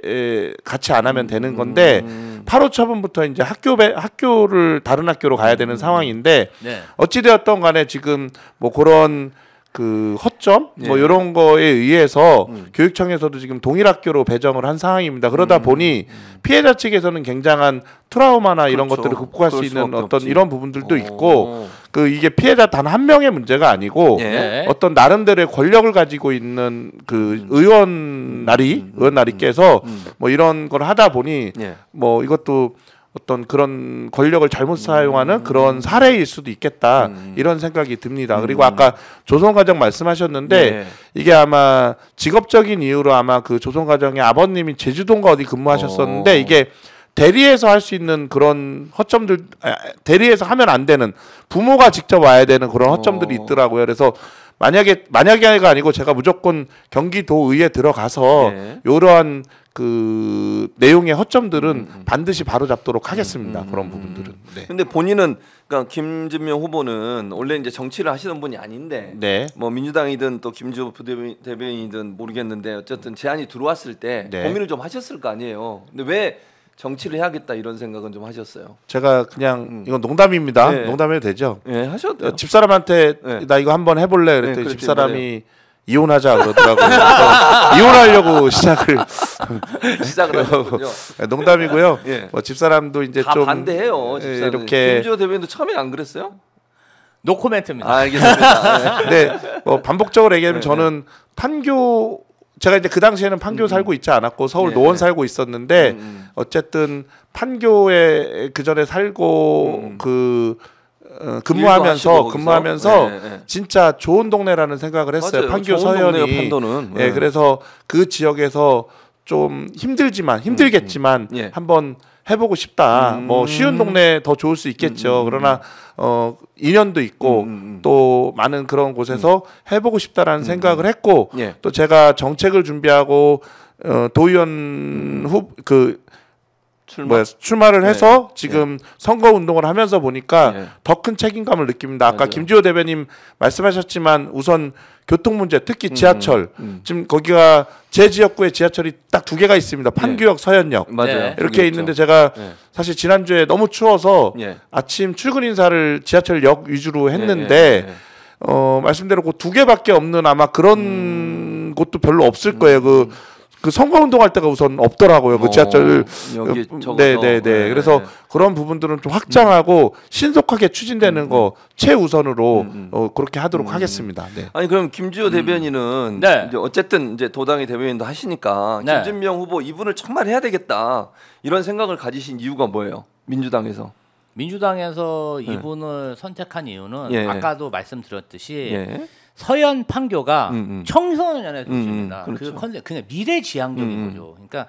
같이 안 하면 되는 건데 8호 처분부터 이제 학교를 다른 학교로 가야 되는 상황인데 네. 어찌 되었던 간에 지금 뭐 그런 그 허점 뭐 예. 이런 거에 의해서 교육청에서도 지금 동일 학교로 배정을 한 상황입니다. 그러다 보니 피해자 측에서는 굉장한 트라우마나 이런 그렇죠. 것들을 극복할 수 그럴 있는 수밖에 어떤 없지. 이런 부분들도 있고 그 이게 피해자 단 한 명의 문제가 아니고 예. 어떤 나름대로의 권력을 가지고 있는 그 의원나리께서 뭐 이런 걸 하다 보니 예. 뭐 이것도 어떤 그런 권력을 잘못 사용하는 그런 사례일 수도 있겠다 이런 생각이 듭니다. 그리고 아까 조선가정 말씀하셨는데 예. 이게 아마 직업적인 이유로 아마 그 조선가정의 아버님이 제주도인가 어디 근무하셨었는데 이게 대리해서 할 수 있는 그런 허점들 대리해서 하면 안 되는 부모가 직접 와야 되는 그런 허점들이 있더라고요. 그래서 만약에가 아니고 제가 무조건 경기도의회 들어가서 예. 이러한 그 내용의 허점들은 반드시 바로잡도록 하겠습니다. 그런 부분들은. 네. 근데 본인은 그러니까 김진명 후보는 원래 이제 정치를 하시는 분이 아닌데 네. 뭐 민주당이든 또 김주호 부대변인이든 모르겠는데 어쨌든 제안이 들어왔을 때 네. 고민을 좀 하셨을 거 아니에요. 근데 왜 정치를 해야겠다 이런 생각은 좀 하셨어요? 제가 그냥 이건 농담입니다. 네. 농담해도 되죠? 예, 하셔도 돼요. 집사람한테 네. 나 이거 한번 해볼래 그랬더니 그랬더니 집사람이 이혼하자 그러더라고요. 그래서 이혼하려고 시작을 시작을 하셨군요. 농담이고요. 예. 뭐 집사람도 이제 다 좀 반대해요. 예, 집사는. 이렇게 김주호 대변인도 처음에 안 그랬어요? 노코멘트입니다. 알겠습니다. 예. 네, 뭐 반복적으로 얘기하면 네, 저는 판교 제가 이제 그 당시에는 판교 살고 있지 않았고 서울 네, 노원 네. 살고 있었는데 어쨌든 판교에 그 전에 살고 그 일도 근무하면서 하시고 거기서? 네, 네. 진짜 좋은 동네라는 생각을 했어요. 맞아요. 판교 좋은 동네요, 서현이. 판도는. 예, 네. 그래서 그 지역에서 좀 힘들겠지만 예. 한번 해보고 싶다. 뭐 쉬운 동네 더 좋을 수 있겠죠. 그러나 인연도 있고 또 많은 그런 곳에서 해보고 싶다라는 생각을 했고 예. 또 제가 정책을 준비하고 도의원 출마를 해서 지금 선거 운동을 하면서 보니까 예. 더 큰 책임감을 느낍니다. 아까 맞아요. 김주호 대변인 말씀하셨지만 우선 교통 문제, 특히 지하철. 지금 거기가 제 지역구에 지하철이 딱 2개가 있습니다. 판교역, 서현역. 맞아요. 네. 이렇게 그게 있는데 있죠. 제가 예. 사실 지난주에 너무 추워서 예. 아침 출근 인사를 지하철역 위주로 했는데 말씀대로 그 2개밖에 없는 아마 그런 곳도 별로 없을 거예요. 그 선거 운동할 때가 우선 없더라고요. 그 지하철 여기 적어서. 네네네. 네. 그래서 그런 부분들은 좀 확장하고 신속하게 추진되는 거 최우선으로 그렇게 하도록 하겠습니다. 네. 아니 그럼 김주호 대변인은 네. 이제 어쨌든 이제 도당의 대변인도 하시니까 네. 김진명 후보 이분을 정말 해야 되겠다 이런 생각을 가지신 이유가 뭐예요? 민주당에서. 민주당에서 이분을 선택한 이유는 예. 아까도 말씀드렸듯이 예. 서현 판교가 청소년의 도시입니다. 그렇죠. 그 컨셉 그냥 미래지향적인 거죠. 그러니까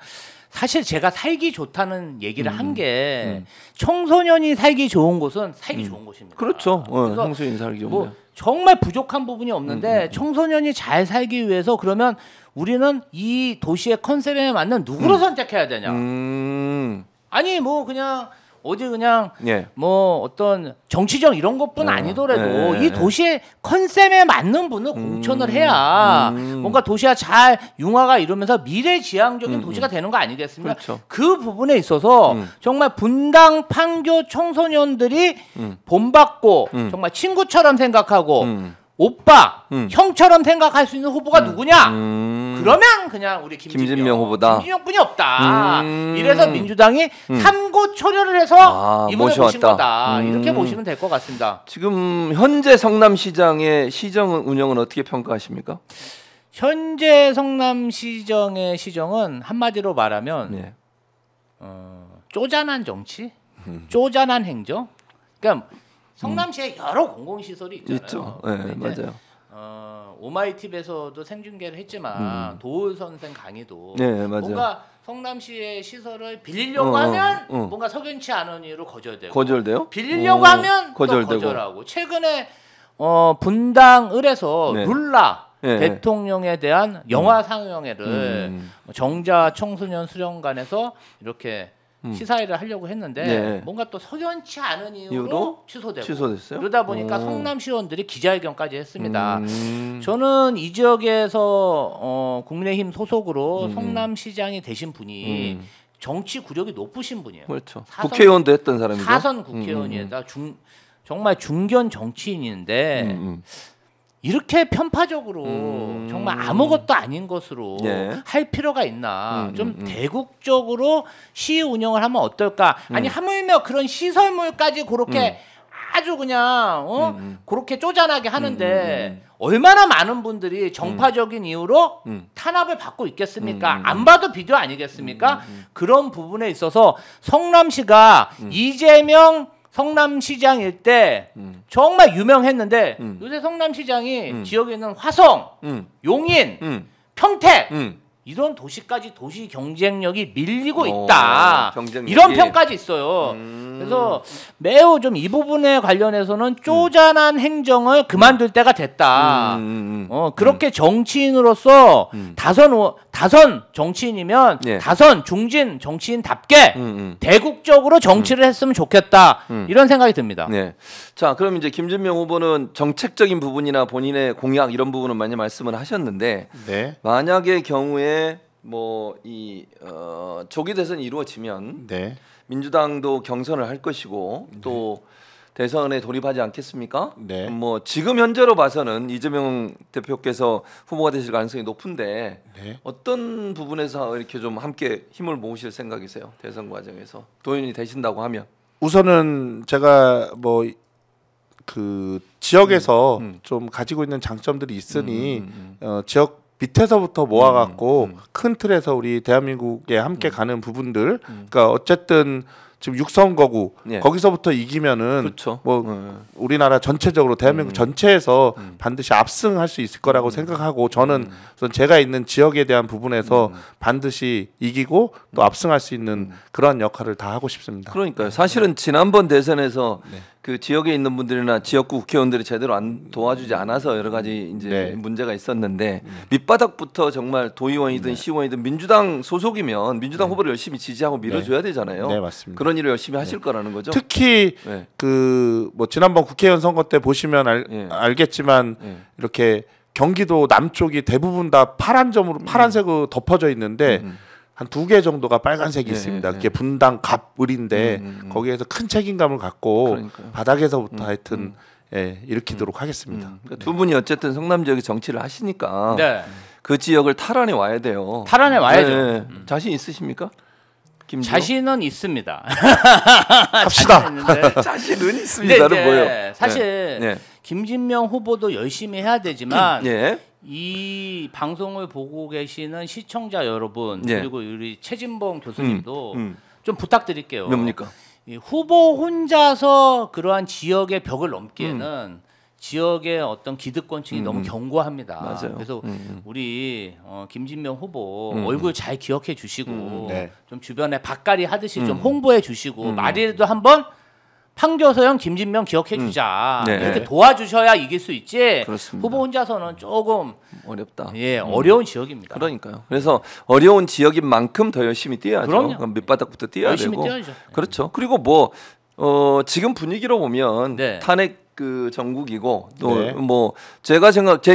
사실 제가 살기 좋다는 얘기를 한 게 청소년이 살기 좋은 곳은 살기 좋은 곳입니다. 그렇죠. 그래서 형수인 살기 좋은 뭐 정말 부족한 부분이 없는데 청소년이 잘 살기 위해서 그러면 우리는 이 도시의 컨셉에 맞는 누구를 선택해야 되냐? 아니 뭐 그냥 어디 그냥 예. 뭐 어떤 정치적 이런 것뿐 아니더라도 이 도시의 컨셉에 맞는 분을 공천을 해야 뭔가 도시가 잘 융화가 이루면서 미래지향적인 도시가 되는 거 아니겠습니까? 그렇죠. 그 부분에 있어서 정말 분당 판교 청소년들이 본받고 정말 친구처럼 생각하고 오빠, 형처럼 생각할 수 있는 후보가 누구냐? 그러면 그냥 우리 김진명 후보다. 김진명뿐이 없다. 이래서 민주당이 삼고 초려를 해서 이번에 모신 모셔왔다. 거다. 이렇게 보시면 될 것 같습니다. 지금 현재 성남시장의 시정 운영은 어떻게 평가하십니까? 현재 성남시정의 시정은 한마디로 말하면 예. 쪼잔한 정치, 쪼잔한 행정. 그러니까 성남시에 여러 공공시설이 있잖아요. 있죠. 네, 근데 이제, 맞아요. 오마이TV에서도 생중계를 했지만 도울 선생 강의도 네, 맞아요. 뭔가 성남시의 시설을 빌리려고 하면 어. 뭔가 석연치 않은 이유로 거절되고 거절돼요? 빌리려고 하면 거절되고. 또 거절하고 최근에 분당을에서 네. 룰라 네. 대통령에 대한 영화 상영회를 정자 청소년 수련관에서 이렇게 시사회를 하려고 했는데 네. 뭔가 또 석연치 않은 이유로 이유로 취소되고 취소됐어요? 그러다 보니까 성남시의원들이 기자회견까지 했습니다. 음. 저는 이 지역에서 국민의힘 소속으로 성남시장이 되신 분이 정치 구력이 높으신 분이에요. 그렇죠. 사선- 국회의원도 했던 사람이죠. 사선 국회의원이다. 정말 중견 정치인인데 이렇게 편파적으로 정말 아무것도 아닌 것으로 네. 할 필요가 있나? 좀 대국적으로 시 운영을 하면 어떨까? 아니 하물며 그런 시설물까지 그렇게 아주 그냥 그렇게 쪼잔하게 하는데 얼마나 많은 분들이 정파적인 이유로 탄압을 받고 있겠습니까? 안 봐도 비디오 아니겠습니까? 그런 부분에 있어서 성남시가 이재명 성남시장일 때 정말 유명했는데 요새 성남시장이 지역에 있는 화성, 용인, 평택 이런 도시까지 도시 경쟁력이 밀리고 있다. 경쟁력이. 이런 평가지 있어요. 그래서 매우 좀 이 부분에 관련해서는 쪼잔한 행정을 그만둘 때가 됐다. 그렇게 정치인으로서 다선 정치인이면 예. 다선 중진 정치인답게 대국적으로 정치를 했으면 좋겠다. 이런 생각이 듭니다. 네. 자, 그럼 이제 김진명 후보는 정책적인 부분이나 본인의 공약 이런 부분은 많이 말씀을 하셨는데 네. 만약의 경우에 뭐 이 조기 대선이 이루어지면 네. 민주당도 경선을 할 것이고 또 대선에 돌입하지 않겠습니까? 네. 뭐 지금 현재로 봐서는 이재명 대표께서 후보가 되실 가능성이 높은데 네. 어떤 부분에서 이렇게 좀 함께 힘을 모으실 생각이세요? 대선 과정에서 도인이 되신다고 하면 우선은 제가 뭐 그 지역에서 좀 가지고 있는 장점들이 있으니 지역 밑에서부터 모아갖고 큰 틀에서 우리 대한민국에 함께 가는 부분들, 그러니까 어쨌든 지금 6선거구 예. 거기서부터 이기면은 그렇죠. 뭐 우리나라 전체적으로 대한민국 전체에서 반드시 압승할 수 있을 거라고 생각하고 저는 우선 제가 있는 지역에 대한 부분에서 반드시 이기고 또 압승할 수 있는 그런 역할을 다 하고 싶습니다. 그러니까요. 사실은 지난번 대선에서 그 지역에 있는 분들이나 지역구 국회의원들이 제대로 안 도와주지 않아서 여러 가지 이제 네. 문제가 있었는데 밑바닥부터 정말 도의원이든 시의원이든 민주당 소속이면 민주당 후보를 열심히 지지하고 밀어줘야 되잖아요. 네, 맞습니다. 그런 일을 열심히 하실 거라는 거죠. 특히 네. 그 뭐 지난번 국회의원 선거 때 보시면 예. 알겠지만 예. 이렇게 경기도 남쪽이 대부분 다 파란점으로 파란색으로 덮어져 있는데 한 2개 정도가 빨간색이 예, 있습니다. 예, 그게 분당 갑을인데 거기에서 큰 책임감을 갖고 그러니까요. 바닥에서부터 하여튼 예, 일으키도록 하겠습니다. 그러니까 두 분이 어쨌든 성남 지역에 정치를 하시니까 네. 그 지역을 탈환해 와야 돼요. 탈환해 와야죠. 네. 자신 있으십니까? 김지호? 자신은 있습니다. 합시다. 자신은 있는데 자신은 근데 있습니다는 이제 뭐예요? 사실 네. 김진명 후보도 열심히 해야 되지만 예. 이 방송을 보고 계시는 시청자 여러분 예. 그리고 우리 최진봉 교수님도 음. 좀 부탁드릴게요. 뭡니까? 이 후보 혼자서 그러한 지역의 벽을 넘기에는 지역의 어떤 기득권층이 너무 견고합니다. 맞아요. 그래서 우리 김진명 후보 얼굴 잘 기억해 주시고 네. 좀 주변에 밥갈이 하듯이 좀 홍보해 주시고 말이라도 한번 판교서형 김진명 기억해 주자. 네. 이렇게 도와주셔야 이길 수 있지. 그렇습니다. 후보 혼자서는 조금 어렵다. 어려운 지역입니다. 그러니까요. 그래서 어려운 지역인 만큼 더 열심히 뛰어야죠. 그럼요. 그럼 밑바닥부터 뛰어야 열심히 되고. 뛰어야죠. 그렇죠. 그리고 뭐 지금 분위기로 보면 네. 탄핵 그 전국이고 또 네. 뭐 제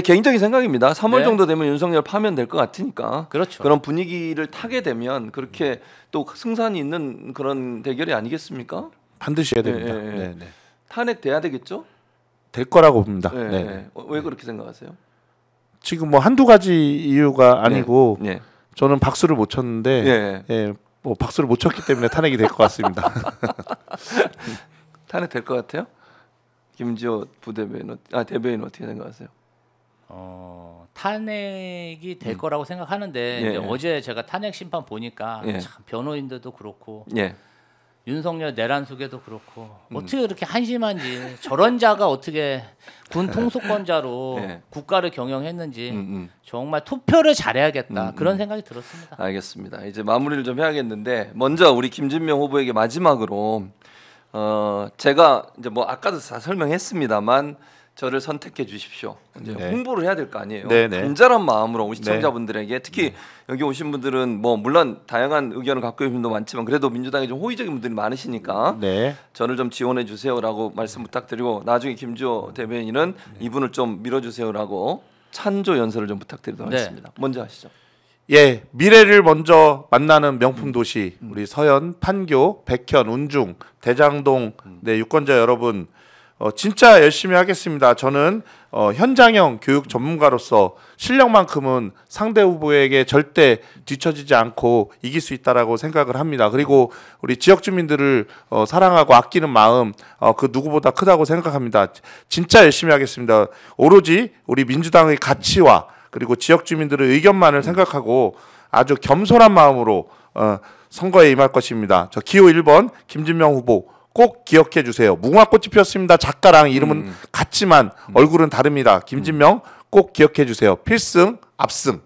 개인적인 생각입니다. 3월 네. 정도 되면 윤석열 파면 될 것 같으니까. 그렇죠. 그런 분위기를 타게 되면 그렇게 또 승산이 있는 그런 대결이 아니겠습니까? 반드시 해야 됩니다. 예, 예, 예. 네, 네. 탄핵 돼야 되겠죠? 될 거라고 봅니다. 네. 네. 네. 왜 그렇게 생각하세요? 지금 뭐 한두 가지 이유가 아니고 네. 저는 박수를 못 쳤는데 예. 예, 뭐 박수를 못 쳤기 때문에 탄핵이 될 것 같습니다. 탄핵 될 것 같아요? 김지호 부대변인 대변인 어떻게 생각하세요? 탄핵이 될 거라고 생각하는데 예. 이제 어제 제가 탄핵 심판 보니까 예. 참 변호인들도 그렇고 예. 윤석열 내란숙에도 그렇고 어떻게 그렇게 한심한지 저런 자가 어떻게 군 통수권자로 예. 국가를 경영했는지 음. 정말 투표를 잘해야겠다 그런 생각이 들었습니다. 알겠습니다. 이제 마무리를 좀 해야겠는데 먼저 우리 김진명 후보에게 마지막으로 제가 이제 뭐 아까도 다 설명했습니다만 저를 선택해 주십시오. 이제 네. 홍보를 해야 될 거 아니에요. 네네. 간절한 마음으로 우리 시청자분들에게 특히 여기 오신 분들은 뭐 물론 다양한 의견을 갖고 있는 분도 많지만 그래도 민주당에 좀 호의적인 분들이 많으시니까 네. 저를 좀 지원해 주세요라고 말씀 부탁드리고 나중에 김주호 대변인은 이분을 좀 밀어주세요라고 찬조 연설을 좀 부탁드리도록 네. 하겠습니다. 먼저 하시죠. 예, 미래를 먼저 만나는 명품 도시 우리 서현, 판교, 백현, 운중, 대장동 네, 유권자 여러분 진짜 열심히 하겠습니다. 저는 현장형 교육 전문가로서 실력만큼은 상대 후보에게 절대 뒤처지지 않고 이길 수 있다라고 생각을 합니다. 그리고 우리 지역 주민들을 사랑하고 아끼는 마음 그 누구보다 크다고 생각합니다. 진짜 열심히 하겠습니다. 오로지 우리 민주당의 가치와 그리고 지역 주민들의 의견만을 생각하고 아주 겸손한 마음으로 선거에 임할 것입니다. 저 기호 1번 김진명 후보 꼭 기억해 주세요. 무궁화꽃이 피었습니다. 작가랑 이름은 같지만 얼굴은 다릅니다. 김진명 꼭 기억해 주세요. 필승 압승.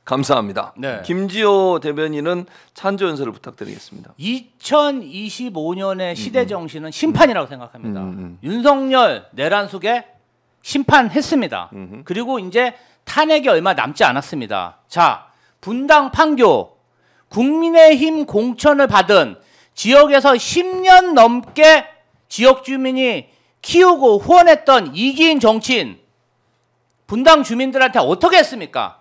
감사합니다. 네. 김지호 대변인은 찬조 연설을 부탁드리겠습니다. 2025년의 시대 정신은 심판이라고 생각합니다. 윤석열 내란 속에 심판했습니다. 그리고 이제 탄핵이 얼마 남지 않았습니다. 자, 분당 판교 국민의힘 공천을 받은 지역에서 10년 넘게 지역 주민이 키우고 후원했던 이기인 정치인 분당 주민들한테 어떻게 했습니까?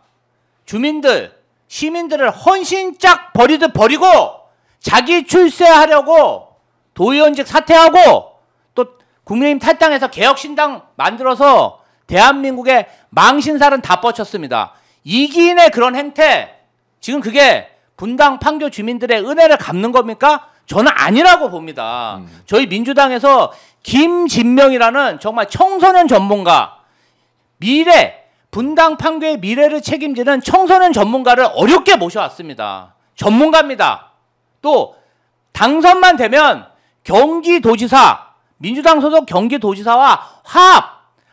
주민들, 시민들을 헌신짝 버리듯 버리고 자기 출세하려고 도의원직 사퇴하고 또 국민의힘 탈당해서 개혁신당 만들어서 대한민국의 망신살은 다 뻗쳤습니다. 이기인의 그런 행태, 지금 그게 분당 판교 주민들의 은혜를 갚는 겁니까? 저는 아니라고 봅니다. 저희 민주당에서 김진명이라는 정말 청소년 전문가, 분당 판교의 미래를 책임지는 청소년 전문가를 어렵게 모셔왔습니다. 전문가입니다. 또 당선만 되면 경기도지사, 민주당 소속 경기도지사와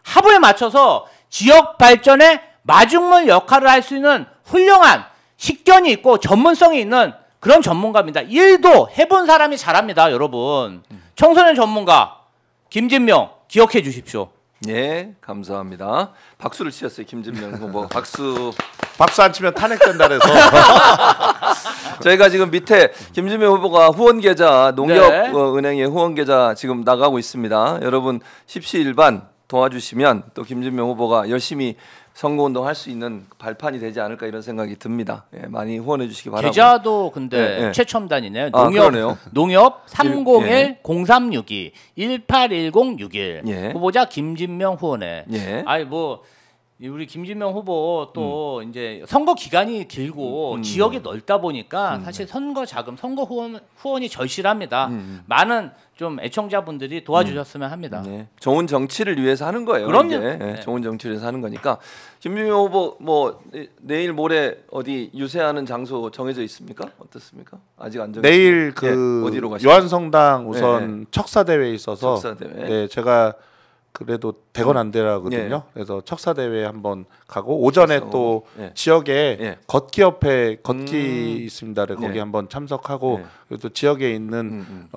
합을 맞춰서 지역 발전에 마중물 역할을 할 수 있는 훌륭한 식견이 있고 전문성이 있는 그런 전문가입니다. 일도 해본 사람이 잘합니다, 여러분. 청소년 전문가 김진명 기억해 주십시오. 예, 감사합니다. 박수를 치셨어요, 김진명 후보. 박수 안 치면 탄핵된다 그래서 저희가 지금 밑에 김진명 후보가 후원 계좌 농협은행의 후원 계좌 지금 나가고 있습니다. 여러분 십시일반 도와주시면 또 김진명 후보가 열심히 선거운동 할 수 있는 발판이 되지 않을까 이런 생각이 듭니다. 예, 많이 후원해 주시기 바라고. 계좌도 근데 예, 예. 최첨단이네요. 그러네요. 농협 301 예. 0362 181061 예. 후보자 김진명 후원회. 예. 아니 뭐 우리 김진명 후보 또 이제 선거 기간이 길고 지역이 넓다 보니까 사실 선거 자금, 선거 후원이 절실합니다. 많은 좀 애청자분들이 도와주셨으면 합니다. 네. 좋은 정치를 위해서 하는 거예요. 그럼요. 이게. 네. 좋은 정치를 위해서 하는 거니까. 김진명 후보 뭐 내일 모레 어디 유세하는 장소 정해져 있습니까? 어떻습니까? 아직 안 정해졌습니다. 내일 어디로 가시죠? 요한성당 우선 척사 대회에 있어서 척사대회. 네, 제가 그래도 대건 안 되라거든요. 그래서 척사 대회에 한번 가고 오전에 척사, 또 예. 지역에 예. 걷기 옆에 걷기 있습니다. 거기 예. 한번 참석하고 예. 그리고 또 지역에 있는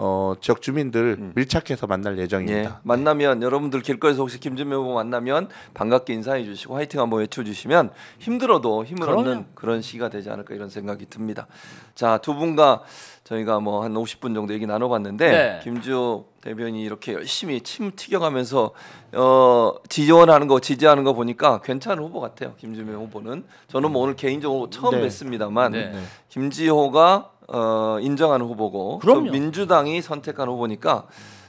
지역 주민들 밀착해서 만날 예. 예정입니다. 만나면 여러분들 길거리에서 혹시 김진명 후보 만나면 반갑게 인사해 주시고 화이팅 한번 외쳐 주시면 힘들어도 힘을 그럼요. 얻는 그런 시기가 되지 않을까 이런 생각이 듭니다. 자, 두 분과 저희가 뭐 한 50분 정도 얘기 나눠봤는데 네. 김주호 대변인이 이렇게 열심히 침 튀겨가면서 지지하는 거 보니까 괜찮은 후보 같아요. 김진명 후보는 저는 뭐 오늘 개인적으로 처음 네. 뵀습니다만 네. 김지호가 인정하는 후보고 또 그럼요. 민주당이 선택한 후보니까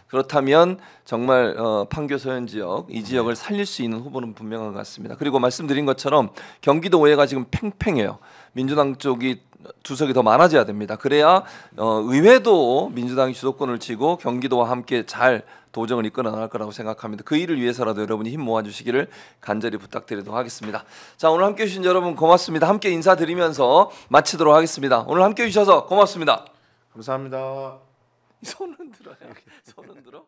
그렇다면 정말 판교 서현 지역 이 지역을 살릴 수 있는 후보는 분명한 것 같습니다. 그리고 말씀드린 것처럼 경기도 오해가 지금 팽팽해요. 민주당 쪽이 두석이 더 많아져야 됩니다. 그래야 의회도 민주당이 주도권을 쥐고 경기도와 함께 잘 도정을 이끌어 나갈 거라고 생각합니다. 그 일을 위해서라도 여러분이 힘 모아주시기를 간절히 부탁드리도록 하겠습니다. 자, 오늘 함께해 주신 여러분 고맙습니다. 함께 인사드리면서 마치도록 하겠습니다. 오늘 함께해 주셔서 고맙습니다. 감사합니다. 손은 들어요. 손은 들어.